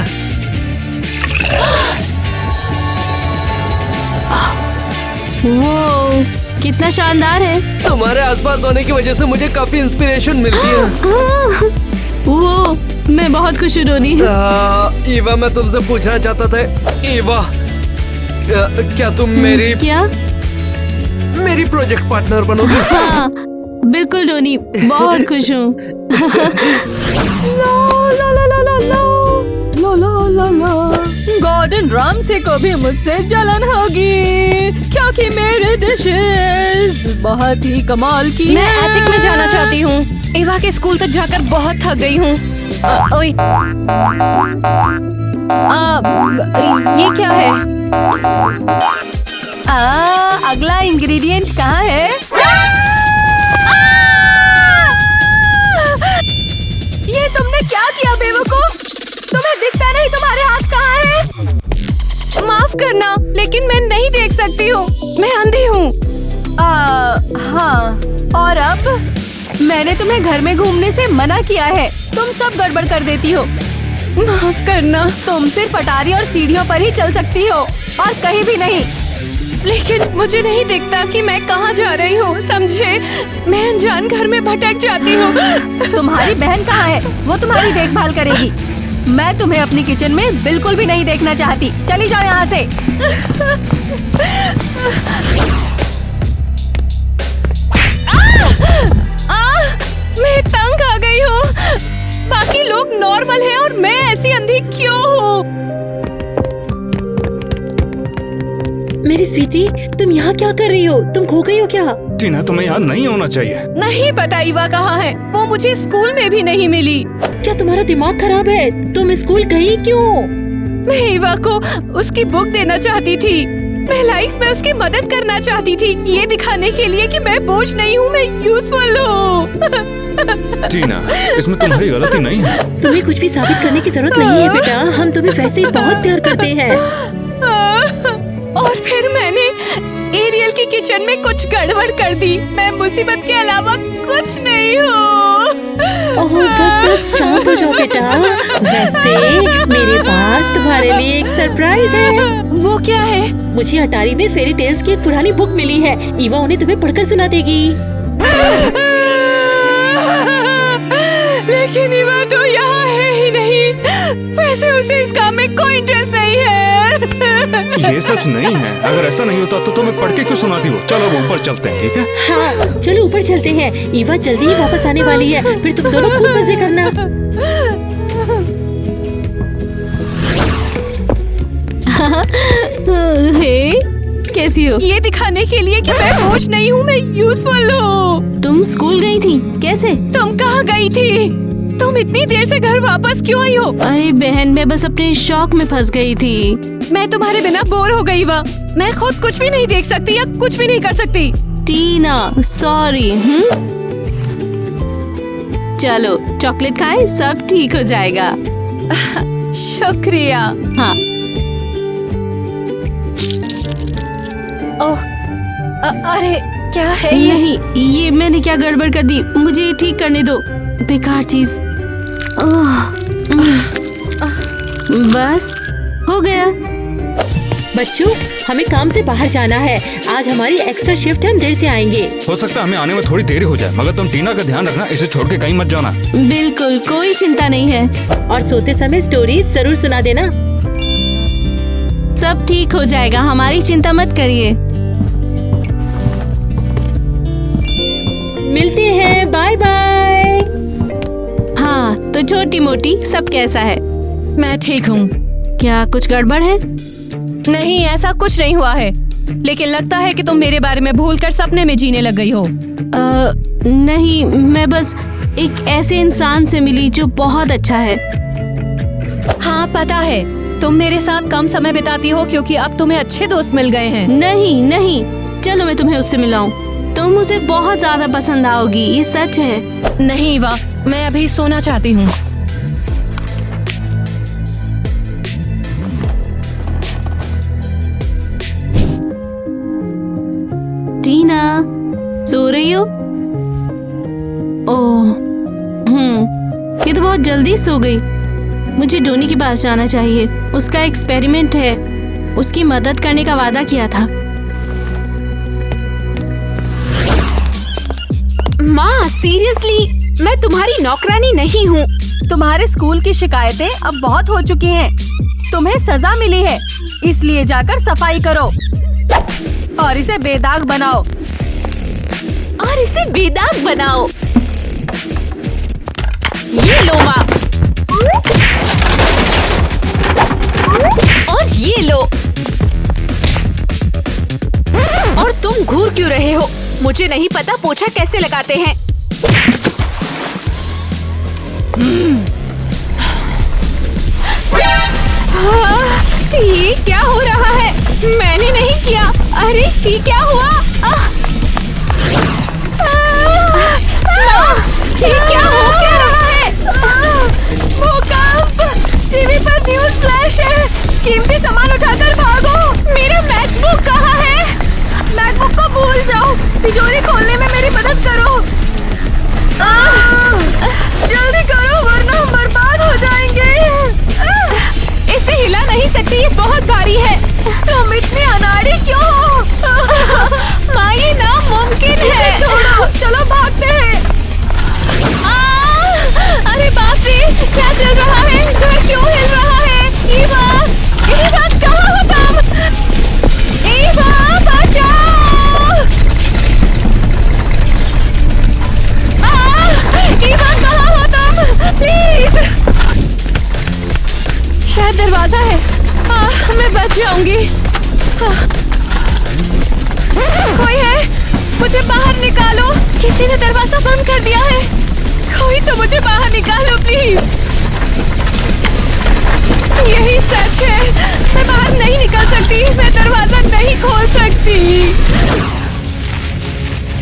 वो कितना शानदार है। तुम्हारे आसपास होने की वजह से मुझे काफी इंस्पिरेशन मिलती है। वो मैं बहुत खुश हूँ रोनी। ईवा, मैं तुमसे पूछना चाहता था, ईवा, क्या तुम मेरी प्रोजेक्ट पार्टनर बनोगी? हाँ बिल्कुल रोनी, बहुत खुश हूँ। गॉर्डन रामसे को भी मुझसे जलन होगी क्योंकि मेरे डिशेस बहुत ही कमाल की मैं एटिक में जाना चाहती हूँ। ईवा के स्कूल तक जाकर बहुत थक गई हूँ। ओए, ये क्या है? अगला इंग्रेडिएंट कहाँ है? ये तुमने क्या किया बेवकूफ? तुम्हें दिखता नहीं तुम्हारे हाथ कहाँ है? माफ करना, लेकिन मैं नहीं देख सकती हूँ, मैं अंधी हूँ। हाँ, और अब मैंने तुम्हें घर में घूमने से मना किया है। तुम सब गड़बड़ कर देती हो। माफ करना। तुम सिर्फ अटारी और सीढ़ियों पर ही चल सकती हो और कहीं भी नहीं। लेकिन मुझे नहीं दिखता कि मैं कहाँ जा रही हूँ, समझे? मैं अनजान घर में भटक जाती हूँ। तुम्हारी बहन कहाँ है? वो तुम्हारी देखभाल करेगी। मैं तुम्हें अपनी किचन में बिल्कुल भी नहीं देखना चाहती। चली जाओ यहाँ से। मैं तंग आ गई हूँ। बाकी लोग नॉर्मल हैं और मैं ऐसी अंधी क्यों हूँ? मेरी स्वीटी, तुम यहाँ क्या कर रही हो? तुम खो गई हो क्या? टीना, तुम्हें यहाँ नहीं होना चाहिए। नहीं पता ईवा कहाँ है। वो मुझे स्कूल में भी नहीं मिली। क्या तुम्हारा दिमाग खराब है? तुम स्कूल गई क्यों? मैं ईवा को उसकी बुक देना चाहती थी। मैं लाइफ में उसकी मदद करना चाहती थी, ये दिखाने के लिए कि मैं बोझ नहीं हूँ, मैं यूजफुल हूँ। टीना, इसमें तुम्हारी गलती नहीं है। तुम्हें कुछ भी साबित करने की जरूरत नहीं है बेटा, हम तुम्हें वैसे ही बहुत प्यार करते हैं। और फिर मैंने एरियल की किचन में कुछ गड़बड़ कर दी। मैं मुसीबत के अलावा कुछ नहीं हूँ। ओह, बस शांत हो जाओ बेटा। वैसे मेरे पास तुम्हारे लिए एक सरप्राइज है। वो क्या है? मुझे अटारी में फेरी टेल्स की एक पुरानी बुक मिली है। ईवा उन्हें तुम्हें पढ़कर सुना देगी। लेकिन ईवा तो यहाँ है ही नहीं। वैसे उसे इस काम में कोई इंटरेस्ट नहीं है। ये सच नहीं है। अगर ऐसा नहीं होता तो तुम्हें पढ़ के क्यों सुनाती हो? चलो अब ऊपर चलते हैं, ठीक है? हाँ, चलो ऊपर चलते हैं। ईवा जल्दी ही वापस आने वाली है, फिर तुम दोनों खूब मजे करना। हे, कैसी हो? ये दिखाने के लिए कि मैं बोझ नहीं हूँ, मैं यूजफुल हूँ। तुम स्कूल गई थी? कैसे? तुम कहाँ गई थी? तुम इतनी देर से घर वापस क्यों आई हो? अरे बहन, मैं बस अपने शौक में फंस गई थी। मैं तुम्हारे बिना बोर हो गई। मैं खुद कुछ भी नहीं देख सकती या कुछ भी नहीं कर सकती। टीना, सॉरी। चलो चॉकलेट खाए, सब ठीक हो जाएगा। शुक्रिया। हाँ। ओह, अरे क्या है ये? नहीं, ये मैंने क्या गड़बड़ कर दी? मुझे ये ठीक करने दो। बेकार चीज। बस हो गया। बच्चों, हमें काम से बाहर जाना है। आज हमारी एक्स्ट्रा शिफ्ट है, हम देर से आएंगे। हो सकता है हमें आने में थोड़ी देरी हो जाए, मगर तुम टीना का ध्यान रखना, इसे छोड़ के कहीं मत जाना। बिल्कुल, कोई चिंता नहीं है। और सोते समय स्टोरी जरूर सुना देना। सब ठीक हो जाएगा, हमारी चिंता मत करिए। मिलते हैं, बाय बाय। हाँ, तो छोटी मोटी सब कैसा है? मैं ठीक हूँ। क्या कुछ गड़बड़ है? नहीं, ऐसा कुछ नहीं हुआ है, लेकिन लगता है कि तुम मेरे बारे में भूलकर सपने में जीने लग गई हो। नहीं, मैं बस एक ऐसे इंसान से मिली जो बहुत अच्छा है। हाँ पता है, तुम मेरे साथ कम समय बिताती हो क्योंकि अब तुम्हें अच्छे दोस्त मिल गए हैं। नहीं नहीं, चलो मैं तुम्हें उससे मिलाऊं। तुम मुझे बहुत ज्यादा पसंद आओगी, ये सच है। नहीं वाह, मैं अभी सोना चाहती हूँ। जल्दी सो गई। मुझे डोनी के पास जाना चाहिए। उसका एक्सपेरिमेंट है, उसकी मदद करने का वादा किया था। माँ सीरियसली, मैं तुम्हारी नौकरानी नहीं हूँ। तुम्हारे स्कूल की शिकायतें अब बहुत हो चुकी हैं। तुम्हें सजा मिली है, इसलिए जाकर सफाई करो और इसे बेदाग बनाओ। ये लो माँ, और ये लो। और तुम घूर क्यों रहे हो? मुझे नहीं पता पोछा कैसे लगाते हैं। ये क्या हो रहा है? मैंने नहीं किया। अरे ये क्या हुआ? ये क्या हो क्या रहा है? भूकंप! टीवी पर न्यूज़ फ्लैश है। कीमती सामान उठाकर भागो। मेरा मैकबुक कहाँ है? मैकबुक को भूल जाओ। तिजोरी खोलने में मेरी मदद करो। जल्दी करो वरना हम बर्बाद हो जाएंगे। इसे हिला नहीं सकती, ये बहुत भारी है। तुम इतनी अनाड़ी क्यों हो? माँ ये नामुमकिन है। छोड़ो, चलो भागते हैं। अरे बाप रे, क्या चल रहा है? घर क्यों हिल रहा है? ईवा, ईवा कहाँ हो तुम? ईवा बचाओ! ईवा कहाँ हो तुम? प्लीज। शायद दरवाजा है। मैं बच जाऊंगी। कोई है? मुझे बाहर निकालो। किसी ने दरवाजा बंद कर दिया है। कोई तो मुझे बाहर निकालो प्लीज। यही सच है, मैं बाहर नहीं निकल सकती। मैं दरवाजा नहीं खोल सकती।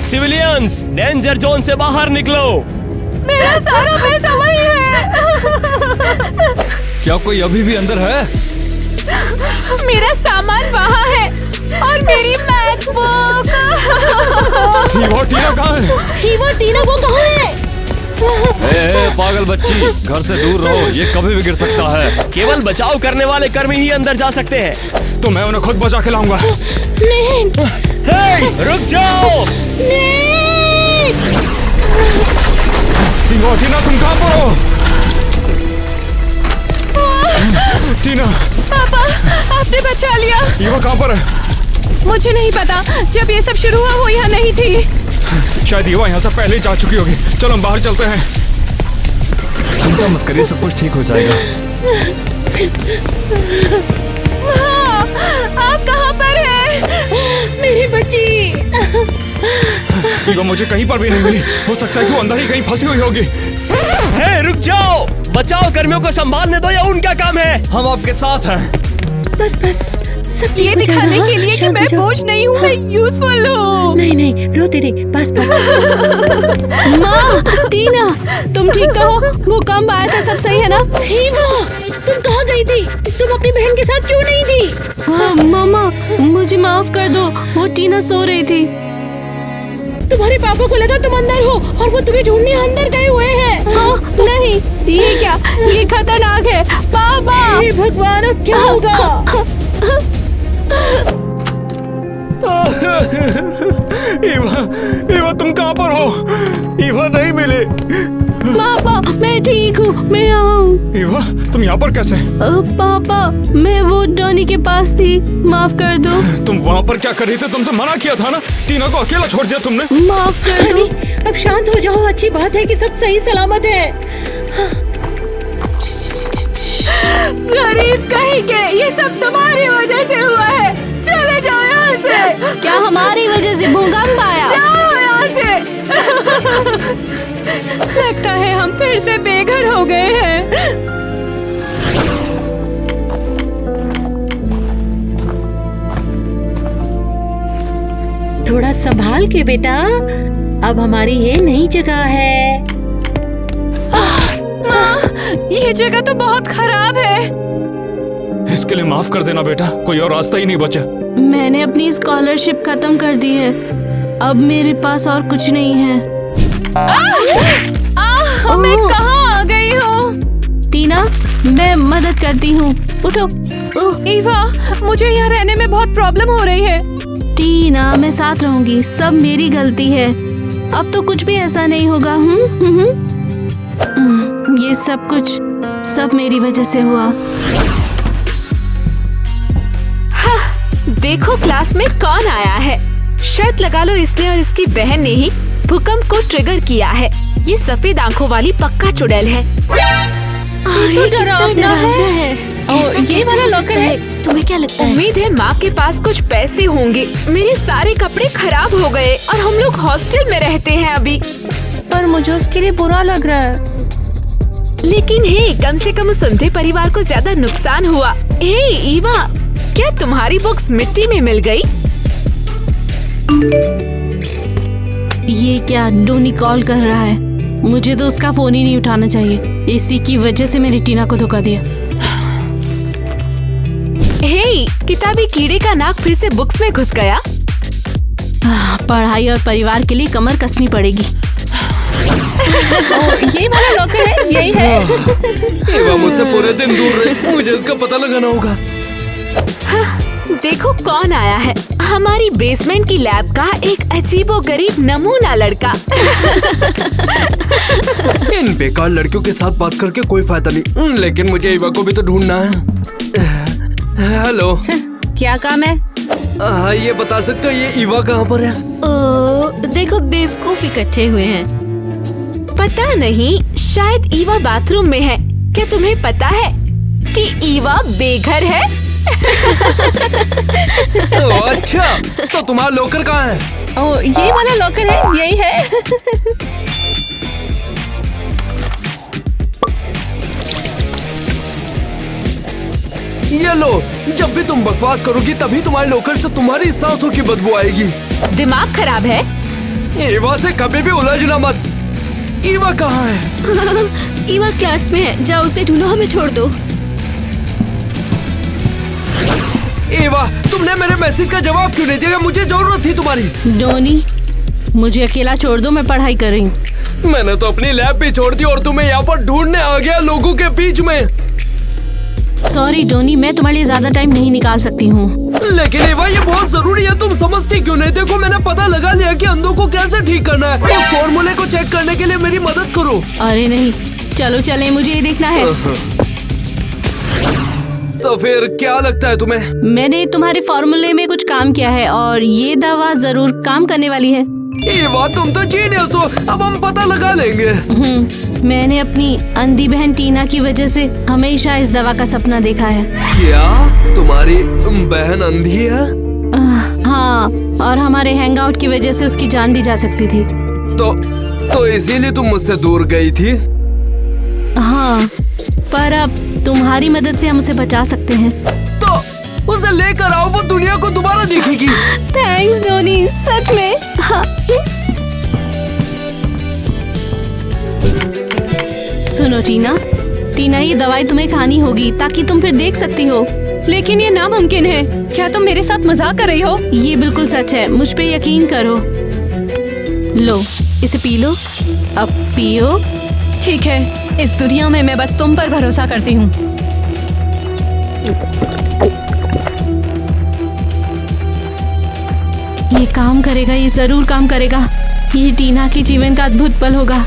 सिविलियंस, डेंजर जोन से बाहर निकलो। मेरा सारा पैसा वही है। क्या कोई अभी भी अंदर है? मेरा सामान वहाँ है और मेरी मैकबुक। हीवा टीना कहाँ है? हीवा टीना वो कहाँ है? ए, पागल बच्ची, घर से दूर रहो, ये कभी भी गिर सकता है। केवल बचाव करने वाले कर्मी ही अंदर जा सकते हैं। तो मैं उन्हें खुद बचा के लाऊंगा। नहीं। हे, रुक जाओ। टीना तुम कहाँ पर हो? टीना। पापा, आपने बचा लिया। ईवा कहाँ पर है? मुझे नहीं पता। जब ये सब शुरू हुआ वो यहाँ नहीं थी। शायद ईवा यहाँ से पहले ही जा चुकी होगी। चलो हम बाहर चलते हैं। चिंता मत करिए, सब कुछ ठीक हो जाएगा। माँ, आप कहाँ पर हैं? मेरी बच्ची। ईवा मुझे कहीं पर भी नहीं मिली। हो सकता है कि वो अंदर ही कहीं फंसी हुई होगी। हे, रुक जाओ। बचाव कर्मियों को संभालने दो, या उनका काम है। हम आपके साथ हैं। बस सब ये दिखाने के लिए कि मैं बोझ नहीं हूँ, मैं यूजफुल हूँ। नहीं रोते नहीं, बस। माँ, टीना, तुम ठीक तो हो? भूकंप आया था, सब सही है ना? हीवा, तुम कहाँ गई थी? तुम अपनी बहन के साथ क्यों नहीं थी? हाँ, मामा, मुझे माफ कर दो। वो टीना सो रही थी। तुम्हारे पापा को लगा तुम अंदर हो और वो तुम्हें ढूंढने अंदर गए हुए हैं। हाँ, नहीं, ये क्या? ये खतरनाक है। पापा! हे भगवान, अब क्या होगा? ईवा तुम कहाँ पर हो? ईवा नहीं मिले। पापा, मैं ठीक हूँ, मैं यहाँ हूँ। ईवा, तुम यहाँ पर कैसे? पापा, मैं वो डॉनी के पास थी, माफ कर दो। तुम वहाँ पर क्या कर रही थी? तुमसे मना किया था ना। टीना को अकेला छोड़ दिया तुमने। माफ कर दो। अब शांत हो जाओ, अच्छी बात है कि सब सही सलामत है। गरीब कहीं के, ये सब तुम्हारी वजह से हुआ है। चले जाओ यहाँ से। क्या हमारी वजह से भूकंप आया? जाओ यहाँ से। लगता है हम फिर से बेघर हो गए हैं। थोड़ा संभाल के बेटा, अब हमारी ये नई जगह है। माँ, ये जगह तो बहुत खराब है। इसके लिए माफ कर देना बेटा, कोई और रास्ता ही नहीं बचा। मैंने अपनी स्कॉलरशिप खत्म कर दी है, अब मेरे पास और कुछ नहीं है। मैं कहाँ आ गई हूँ? टीना, मैं मदद करती हूँ, उठो। ईवा, मुझे यहाँ रहने में बहुत प्रॉब्लम हो रही है। टीना, मैं साथ रहूंगी, सब मेरी गलती है। अब तो कुछ भी ऐसा नहीं होगा। ये सब मेरी वजह से हुआ। देखो क्लास में कौन आया है। शर्त लगा लो इसने और इसकी बहन ने ही भूकंप को ट्रिगर किया है। ये सफेद आंखों वाली पक्का चुड़ैल है। तो डरावना है। ये वाला लॉकर है। तुम्हें क्या लगता है? उम्मीद है माँ के पास कुछ पैसे होंगे। मेरे सारे कपड़े खराब हो गए और हम लोग हॉस्टल में रहते हैं अभी। पर मुझे उसके लिए बुरा लग रहा है। लेकिन हे, कम से कम उस अंधे परिवार को ज्यादा नुकसान हुआ। हे ईवा, क्या तुम्हारी बुक्स मिट्टी में मिल गई? ये क्या? डोनी कॉल कर रहा है। मुझे तो उसका फोन ही नहीं उठाना चाहिए। इसी की वजह से मैंने टीना को धोखा दिया। हे, किताबी कीड़े का नाक फिर से बुक्स में घुस गया। पढ़ाई और परिवार के लिए कमर कसनी पड़ेगी। ये वाला लॉकर है, यही है। ईवा मुझसे पूरे दिन दूर रही, मुझे इसका पता लगाना होगा। देखो कौन आया है। हमारी बेसमेंट की लैब का एक अजीबोगरीब नमूना लड़का। इन बेकार लड़कियों के साथ बात करके कोई फायदा नहीं, लेकिन मुझे ईवा को भी तो ढूंढना है। हेलो, क्या काम है? ये बता सकते हो ये ईवा कहाँ पर है? देखो बेवकूफ इकट्ठे हुए हैं। पता नहीं, शायद ईवा बाथरूम में है। क्या तुम्हें पता है कि ईवा बेघर है? अच्छा, तो तुम्हारा लॉकर कहाँ है? ये वाला लॉकर है, यही है। ये लो, जब भी तुम बकवास करोगी तभी तुम्हारे लॉकर से तुम्हारी सांसों की बदबू आएगी। दिमाग खराब है? ईवा से कभी भी उलझना मत। ईवा कहाँ है? ईवा क्लास में है, जाओ उसे ढूंढो, हमें छोड़ दो। ईवा, तुमने मेरे मैसेज का जवाब क्यों नहीं दिया? मुझे जरूरत थी तुम्हारी। डोनी, मुझे अकेला छोड़ दो, मैं पढ़ाई कर रही हूँ। मैंने तो अपनी लैब भी छोड़ दी और तुम्हें यहाँ पर ढूंढने आ गया लोगों के बीच में। सॉरी डोनी, मैं तुम्हारे लिए ज्यादा टाइम नहीं निकाल सकती हूँ। लेकिन ईवा, ये बहुत जरूरी है, तुम समझती क्यों नहीं? देखो, मैंने पता लगा लिया कि अंधों को कैसे ठीक करना है। उस फॉर्मूले को चेक करने के लिए मेरी मदद करो। अरे नहीं, चलो चले, मुझे ये देखना है। तो फिर क्या लगता है तुम्हें? मैंने तुम्हारे फॉर्मूले में कुछ काम किया है और ये दवा जरूर काम करने वाली है। ईवा, तुम तो जीनियस हो। अब हम पता लगा लेंगे। मैंने अपनी अंधी बहन टीना की वजह से हमेशा इस दवा का सपना देखा है। क्या तुम्हारी बहन अंधी है? हाँ, और हमारे हैंगआउट की वजह से उसकी जान भी जा सकती थी। तो इसीलिए तुम मुझसे दूर गई थी? हाँ, पर अब तुम्हारी मदद से हम उसे बचा सकते हैं। तो उसे लेकर आओ, वो दुनिया को दोबारा दिखेगी। थैंक्स डोनी, सच में। हाँ। सुनो टीना, ये दवाई तुम्हें खानी होगी ताकि तुम फिर देख सकती हो। लेकिन ये नामुमकिन है। क्या तुम मेरे साथ मजाक कर रही हो? ये बिल्कुल सच है, मुझ पे यकीन करो। लो, इसे पी लो। अब पियो। ठीक है, इस दुनिया में मैं बस तुम पर भरोसा करती हूँ। ये काम करेगा, ये जरूर काम करेगा। ये टीना के जीवन का अद्भुत पल होगा।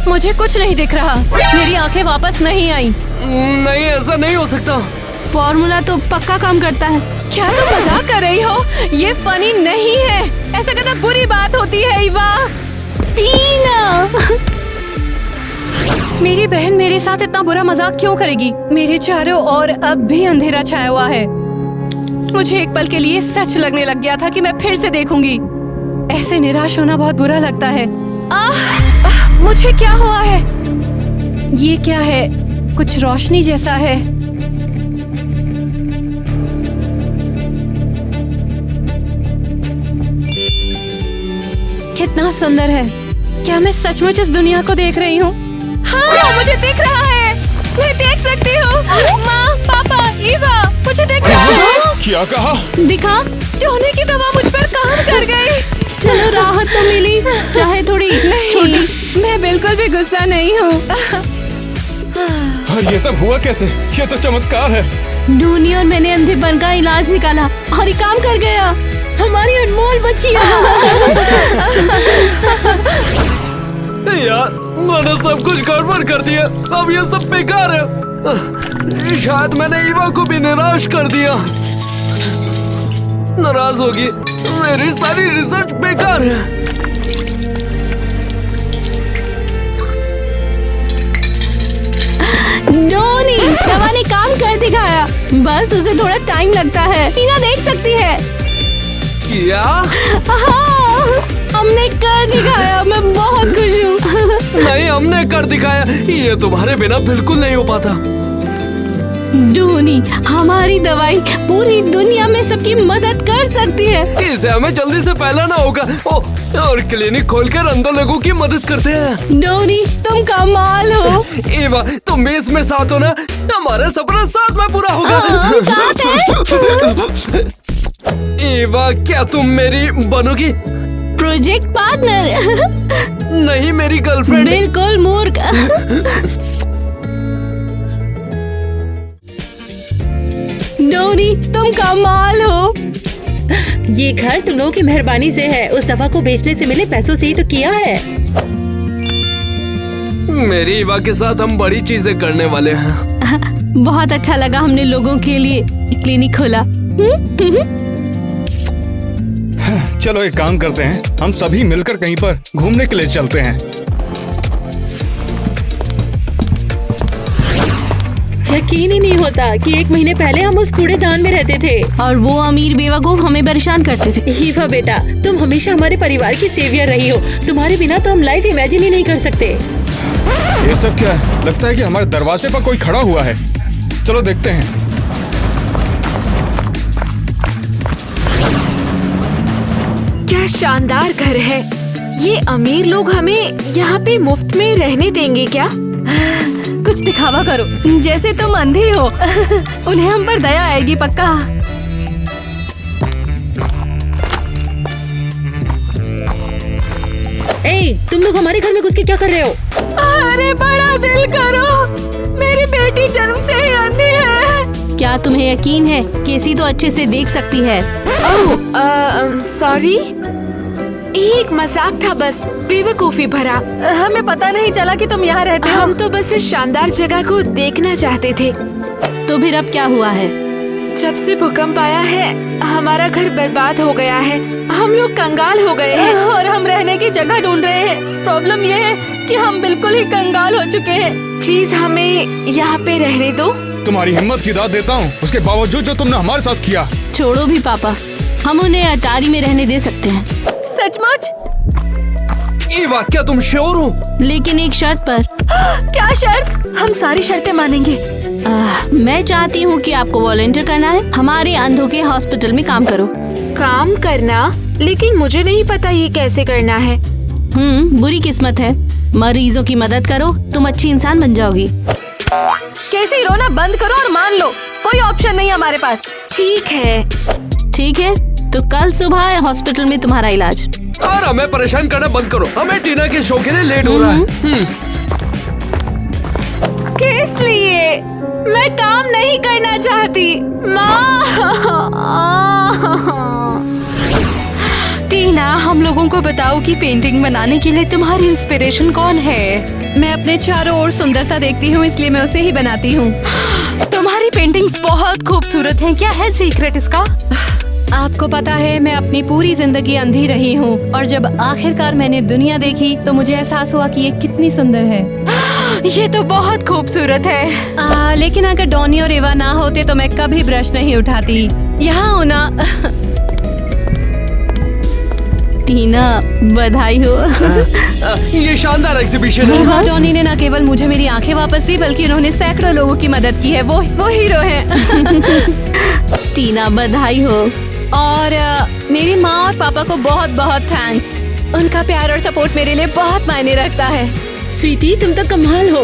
मुझे कुछ नहीं दिख रहा। मेरी आंखें वापस नहीं आई। नहीं, ऐसा नहीं हो सकता। फॉर्मूला तो पक्का काम करता है। क्या तुम मजाक कर रही हो? ये फनी नहीं है। ऐसा करना बुरी बात होती है ईवा। टीना, मेरी बहन मेरे साथ इतना बुरा मजाक क्यों करेगी? मेरे चारों ओर अब भी अंधेरा छाया हुआ है। मुझे एक पल के लिए सच लगने लग गया था कि मैं फिर से देखूंगी। ऐसे निराश होना बहुत बुरा लगता है। मुझे क्या हुआ है? ये क्या है? कुछ रोशनी जैसा है। कितना सुंदर है। क्या मैं सचमुच इस दुनिया को देख रही हूँ? हाँ, मुझे दिख रहा है। मैं देख सकती हूँ। माँ, पापा, ईवा, मुझे दिख रहा है। क्या कहा? दिखा। डोनी की दवा मुझ पर काम कर गई। चलो राहत तो मिली, चाहे थोड़ी छोटी। मैं बिल्कुल भी गुस्सा नहीं हूँ। ये सब हुआ कैसे? ये तो चमत्कार है। डूनी और मैंने अंधेपन का इलाज निकाला और ये काम कर गया। हमारी अनमोल बच्चियाँ। यार मैंने सब कुछ गड़बड़ कर दिया, अब ये सब बेकार है। शायद मैंने ईवा को भी निराश कर दिया। नाराज होगी, मेरी सारी रिसर्च बेकार है। डोनी, दवा ने काम कर दिखाया, बस उसे थोड़ा टाइम लगता है। टीना देख सकती है। क्या? हाँ, हमने कर दिखाया, मैं बहुत खुश हूँ। नहीं, हमने कर दिखाया, ये तुम्हारे बिना बिल्कुल नहीं हो पाता। डोनी, हमारी दवाई पूरी दुनिया में सबकी मदद कर सकती है। इसे हमें जल्दी से फैलाना होगा और क्लिनिक खोलकर अंधों लोगों की मदद करते हैं। डोनी, तुम कमाल हो। ईवा, तुम भी इसमें साथ हो ना? हमारा सपना साथ में पूरा होगा। साथ है। ईवा, क्या तुम मेरी बनोगी? Project partner. नहीं, मेरी गर्लफ्रेंड। बिल्कुल मूर्ख। डोनी, तुम कमाल हो। ये घर तुम लोगों की मेहरबानी से है, उस दवा को बेचने से मिले पैसों से ही तो किया है। मेरी ईवा के साथ हम बड़ी चीजें करने वाले हैं। बहुत अच्छा लगा, हमने लोगों के लिए क्लिनिक खोला। चलो एक काम करते हैं, हम सभी मिलकर कहीं पर घूमने के लिए चलते हैं। यकीन ही नहीं होता कि 1 महीने पहले हम उस कूड़ेदान में रहते थे और वो अमीर बेवकूफ हमें परेशान करते थे। ईवा बेटा, तुम हमेशा हमारे परिवार की सेवियर रही हो। तुम्हारे बिना तो हम लाइफ इमेजिन ही नहीं कर सकते। ये सब क्या है? लगता है कि हमारे दरवाजे पर कोई खड़ा हुआ है। चलो देखते हैं। क्या शानदार घर है। ये अमीर लोग हमें यहाँ पे मुफ्त में रहने देंगे क्या? कुछ दिखावा करो, जैसे तुम अंधी हो। उन्हें हम पर दया आएगी पक्का। तुम लोग हमारे घर में घुस के क्या कर रहे हो? अरे बड़ा दिल करो, मेरी बेटी जन्म से ही अंधी है। क्या तुम्हें यकीन है? केसी तो अच्छे से देख सकती है। ओह, सॉरी, ये एक मजाक था, बस बेवकूफी भरा। हमें पता नहीं चला कि तुम यहाँ रहते हो। हम तो बस इस शानदार जगह को देखना चाहते थे। तो फिर अब क्या हुआ है? जब से भूकंप आया है, हमारा घर बर्बाद हो गया है। हम लोग कंगाल हो गए हैं और हम रहने की जगह ढूंढ रहे हैं। प्रॉब्लम ये है कि हम बिल्कुल ही कंगाल हो चुके हैं। प्लीज हमें यहाँ पे रहने दो। तुम्हारी हिम्मत की दाद देता हूँ, उसके बावजूद जो तुमने हमारे साथ किया। छोड़ो भी पापा, हम उन्हें अटारी में रहने दे सकते हैं। सचमुच? ईवा, क्या तुम श्योर हो? लेकिन एक शर्त पर। क्या शर्त? हम सारी शर्तें मानेंगे। मैं चाहती हूँ कि आपको वॉलंटियर करना है। हमारे अंधों के हॉस्पिटल में काम करो। काम करना? लेकिन मुझे नहीं पता ये कैसे करना है। बुरी किस्मत है। मरीजों की मदद करो, तुम अच्छी इंसान बन जाओगी। कैसे रोना बंद करो और मान लो, कोई ऑप्शन नहीं हमारे पास। ठीक है। ठीक है, तो कल सुबह हॉस्पिटल में तुम्हारा इलाज। और हमें परेशान करना बंद करो, हमें टीना के शो के लिए लेट हो रहा है। किस लिए? मैं काम नहीं करना चाहती। माँ। टीना, हम लोगों को बताओ कि पेंटिंग बनाने के लिए तुम्हारी इंस्पिरेशन कौन है? मैं अपने चारों ओर सुंदरता देखती हूँ, इसलिए मैं उसे ही बनाती हूँ। तुम्हारी पेंटिंग्स बहुत खूबसूरत हैं। क्या है सीक्रेट इसका? आपको पता है, मैं अपनी पूरी जिंदगी अंधी रही हूँ और जब आखिरकार मैंने दुनिया देखी तो मुझे एहसास हुआ कि ये कितनी सुंदर है। ये तो बहुत खूबसूरत है। लेकिन अगर डॉनी और ईवा ना होते तो मैं कभी ब्रश नहीं उठाती। यहाँ हो ना? टीना, बधाई हो। ये शानदार एग्जीबिशन है। डॉनी ने न केवल मुझे मेरी आंखें वापस दी, बल्कि उन्होंने सैकड़ों लोगों की मदद की है। वो हीरो है। टीना, बधाई हो। और मेरी माँ और पापा को बहुत बहुत थैंक्स। उनका प्यार और सपोर्ट मेरे लिए बहुत मायने रखता है। स्वीटी, तुम तो कमाल हो।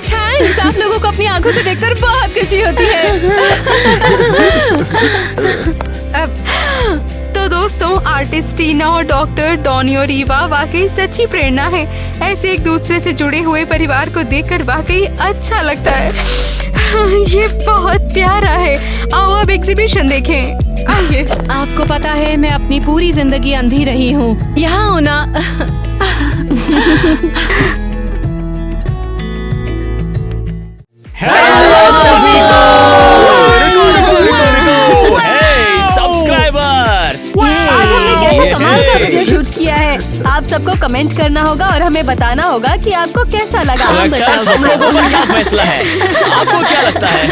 थैंक्स। आप लोगों को अपनी आंखों से देखकर बहुत खुशी होती है। तो दोस्तों, आर्टिस्ट टीना और डॉक्टर डॉनी और ईवा वाकई सच्ची प्रेरणा है। ऐसे एक दूसरे से जुड़े हुए परिवार को देखकर वाकई अच्छा लगता है। ये बहुत प्यारा है। आओ अब एग्जीबिशन देखें। आइए। आपको पता है मैं अपनी पूरी जिंदगी अंधी रही हूँ। यहाँ हो ना। आज हमने कैसा कमाल का वीडियो शूट किया है। आप सबको कमेंट करना होगा और हमें बताना होगा कि आपको कैसा लगा। हम लोगों का क्या फैसला है? आपको क्या लगता है?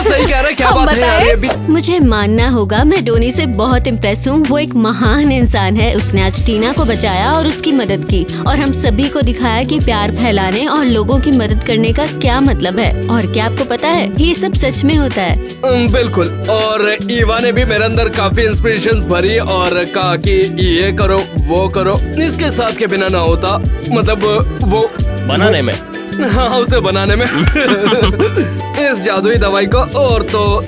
सही कह रहे हैं, क्या बात है यार ये भी। मुझे मानना होगा, मैं डोनी से बहुत इम्प्रेस हूँ। वो एक महान इंसान है। उसने आज टीना को बचाया और उसकी मदद की, और हम सभी को दिखाया कि प्यार फैलाने और लोगों की मदद करने का क्या मतलब है। और क्या आपको पता है, ये सब सच में होता है। बिल्कुल। और ईवा ने भी मेरे अंदर काफी इंस्पिरेशन भरी और कहा कि ये करो वो करो। इसके साथ के बिना ना होता, मतलब वो बनाने में। हाँ, उसे बनाने में। इस जादुई दवाई को। और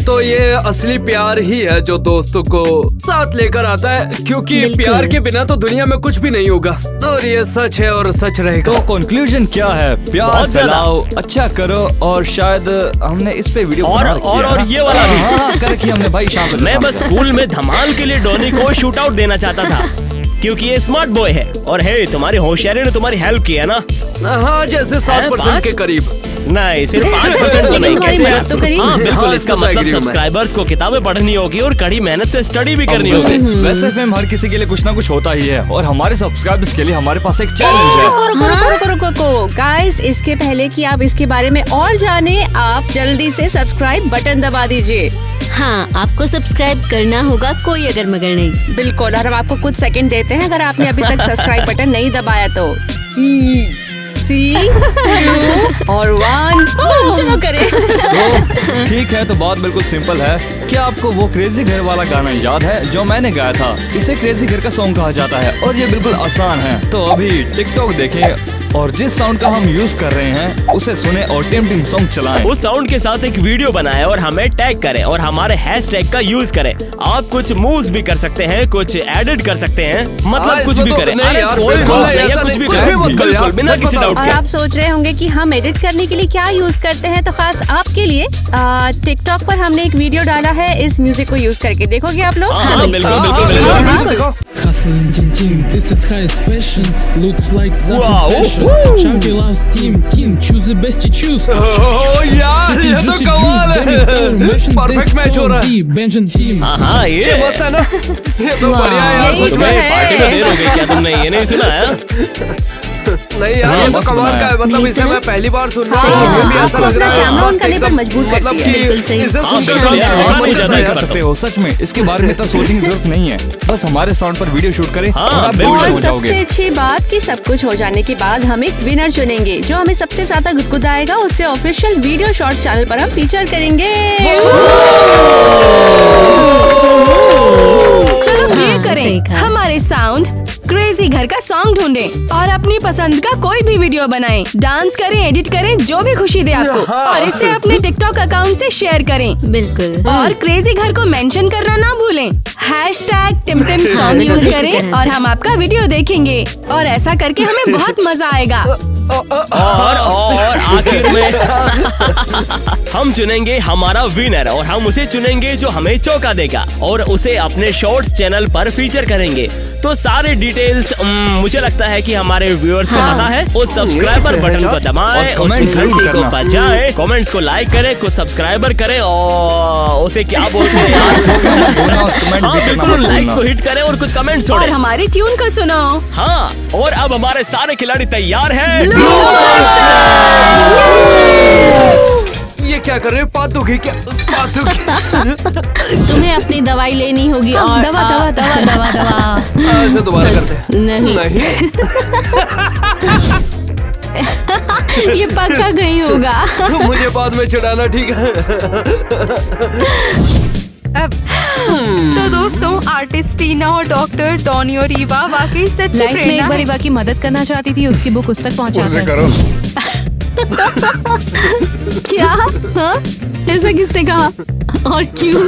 तो ये असली प्यार ही है जो दोस्तों को साथ लेकर आता है, क्योंकि प्यार के बिना तो दुनिया में कुछ भी नहीं होगा। और ये सच है और सच रहेगा। तो कंक्लूजन क्या है? प्यार फैलाओ, अच्छा करो। और शायद हमने इस पे वीडियो और ये वाला भी। हाँ, कर रखी हमने भाई शाम को। मैं बस स्कूल में धमाल के लिए डोनी को शूट आउट देना चाहता था, क्योंकि ये स्मार्ट बॉय है। और हे, तुम्हारी होशियारी ने तुम्हारी हेल्प की है ना? हाँ, जैसे 7% के करीब। नहीं, सिर्फ 5% तो नहीं। कैसे? तो करी। हाँ, बिल्कुल। इसका मतलब सब्सक्राइबर्स को किताबें पढ़नी होगी और कड़ी मेहनत से स्टडी भी करनी होगी। वैसे मैम, हर किसी के लिए कुछ ना कुछ होता ही है, और हमारे सब्सक्राइबर्स के लिए हमारे पास एक चैलेंज है। रुको गाइस, इसके पहले कि आप इसके बारे में और जाने, आप जल्दी से सब्सक्राइब बटन दबा दीजिए। हाँ, आपको सब्सक्राइब करना होगा, कोई अगर मगर नहीं। बिल्कुल। और हम आपको कुछ सेकंड देते हैं अगर आपने अभी तक सब्सक्राइब बटन नहीं दबाया तो। 3, 2 और 1। चलो करें। तो ठीक है, तो बात बिल्कुल सिंपल है। क्या आपको वो क्रेजी घर वाला गाना याद है जो मैंने गाया था? इसे क्रेजी घर का सॉन्ग कहा जाता है और ये बिल्कुल आसान है। तो अभी टिकटॉक देखें और जिस साउंड का हम यूज कर रहे हैं उसे सुने और टिम टिम सॉन्ग चलाएं। उस साउंड के साथ एक वीडियो बनाएं और हमें टैग करें और हमारे हैशटैग का यूज करें। आप कुछ मूव्स भी कर सकते हैं, कुछ एडिट कर सकते हैं, मतलब कुछ भी करें। कुछ भी करें बिना किसी डाउट के। आप सोच रहे होंगे कि हम एडिट करने के लिए क्या यूज करते हैं, तो खास आपके लिए टिकटॉक पर हमने एक वीडियो डाला है इस म्यूजिक को यूज करके। देखोगे आप लोग? बिल्कुल। Hustling Team Team, this is highest fashion. Looks like something fashion. Chunky loves Team Team, choose the best you choose. यार ये तो कमाल है। परफेक्ट मैच हो रहा है। Benjamin Team. हाँ, ये मस्त है ना? ये तो बढ़िया है यार। सच में पार्टी में देर हो गई क्या? तुमने ये नहीं सुना है? नहीं यार, ये तो कमाल का है। मतलब इसे मैं पहली बार सुन रहा हूँ। मुझे भी ऐसा लग रहा है मस्त एकदम मजबूत मतलब कि इसे सकते हो। सच में इसके बारे में तो सोचने की जरूरत नहीं है, बस हमारे साउंड पर वीडियो शूट करें और आप और सबसे अच्छी बात कि सब कुछ हो जाने के बाद हम एक विनर चुनेंगे जो हमें सबसे ज्यादा गुदगुदाएगा। उससे ऑफिशियल वीडियो शॉर्ट्स चैनल पर हम फीचर करेंगे। चलो ये करें, हमारे साउंड क्रेजी घर का सॉन्ग ढूंढें और अपनी पसंद का कोई भी वीडियो बनाएं, डांस करें, एडिट करें, जो भी खुशी दे आपको, और इसे अपने टिकटॉक अकाउंट से शेयर करें। बिल्कुल। और क्रेजी घर को मेंशन करना ना भूलें। हैशटैग टिमटिम सॉन्ग यूज करें और हम आपका वीडियो देखेंगे, और ऐसा करके हमें बहुत मजा आएगा। और आखिर में हम चुनेंगे हमारा विनर, और हम उसे चुनेंगे जो हमें चौका देगा, और उसे अपने शॉर्ट्स चैनल पर फीचर करेंगे। तो सारे डिटेल्स मुझे लगता है कि हमारे व्यूअर्स को पता है। उस सब्सक्राइबर बटन को दबाएं, उस घंटी को बजाएं, कमेंट्स को लाइक करें, कुछ सब्सक्राइबर करें, और उसे क्या बोलते हैं यार? हाँ बिल्कुल, लाइक्स को हिट करें और कुछ कमेंट्स छोड़ें और हमारी ट्यून को सुनो। हाँ, और अब हमारे सारे खिलाड़ी तैयार हैं। ये क्या कर रहे हो? पातुकी क्या? तुम्हें अपनी दवाई लेनी होगी। और दवा। ऐसे दोबारा करते हैं? नहीं। ये पक्का गई होगा। तो मुझे बाद में चढ़ाना, ठीक है? तो दोस्तों, आर्टिस्ट टीना और डॉक्टर डॉनी और ईवा वाकई सच्ची लाइफ में एक प्रेरणा बार है। ईवा की मदद करना चाहती थी, उसकी बुक उस तक पहुंचा करो। क्या? हाँ? ऐसा किसने कहा और क्यों?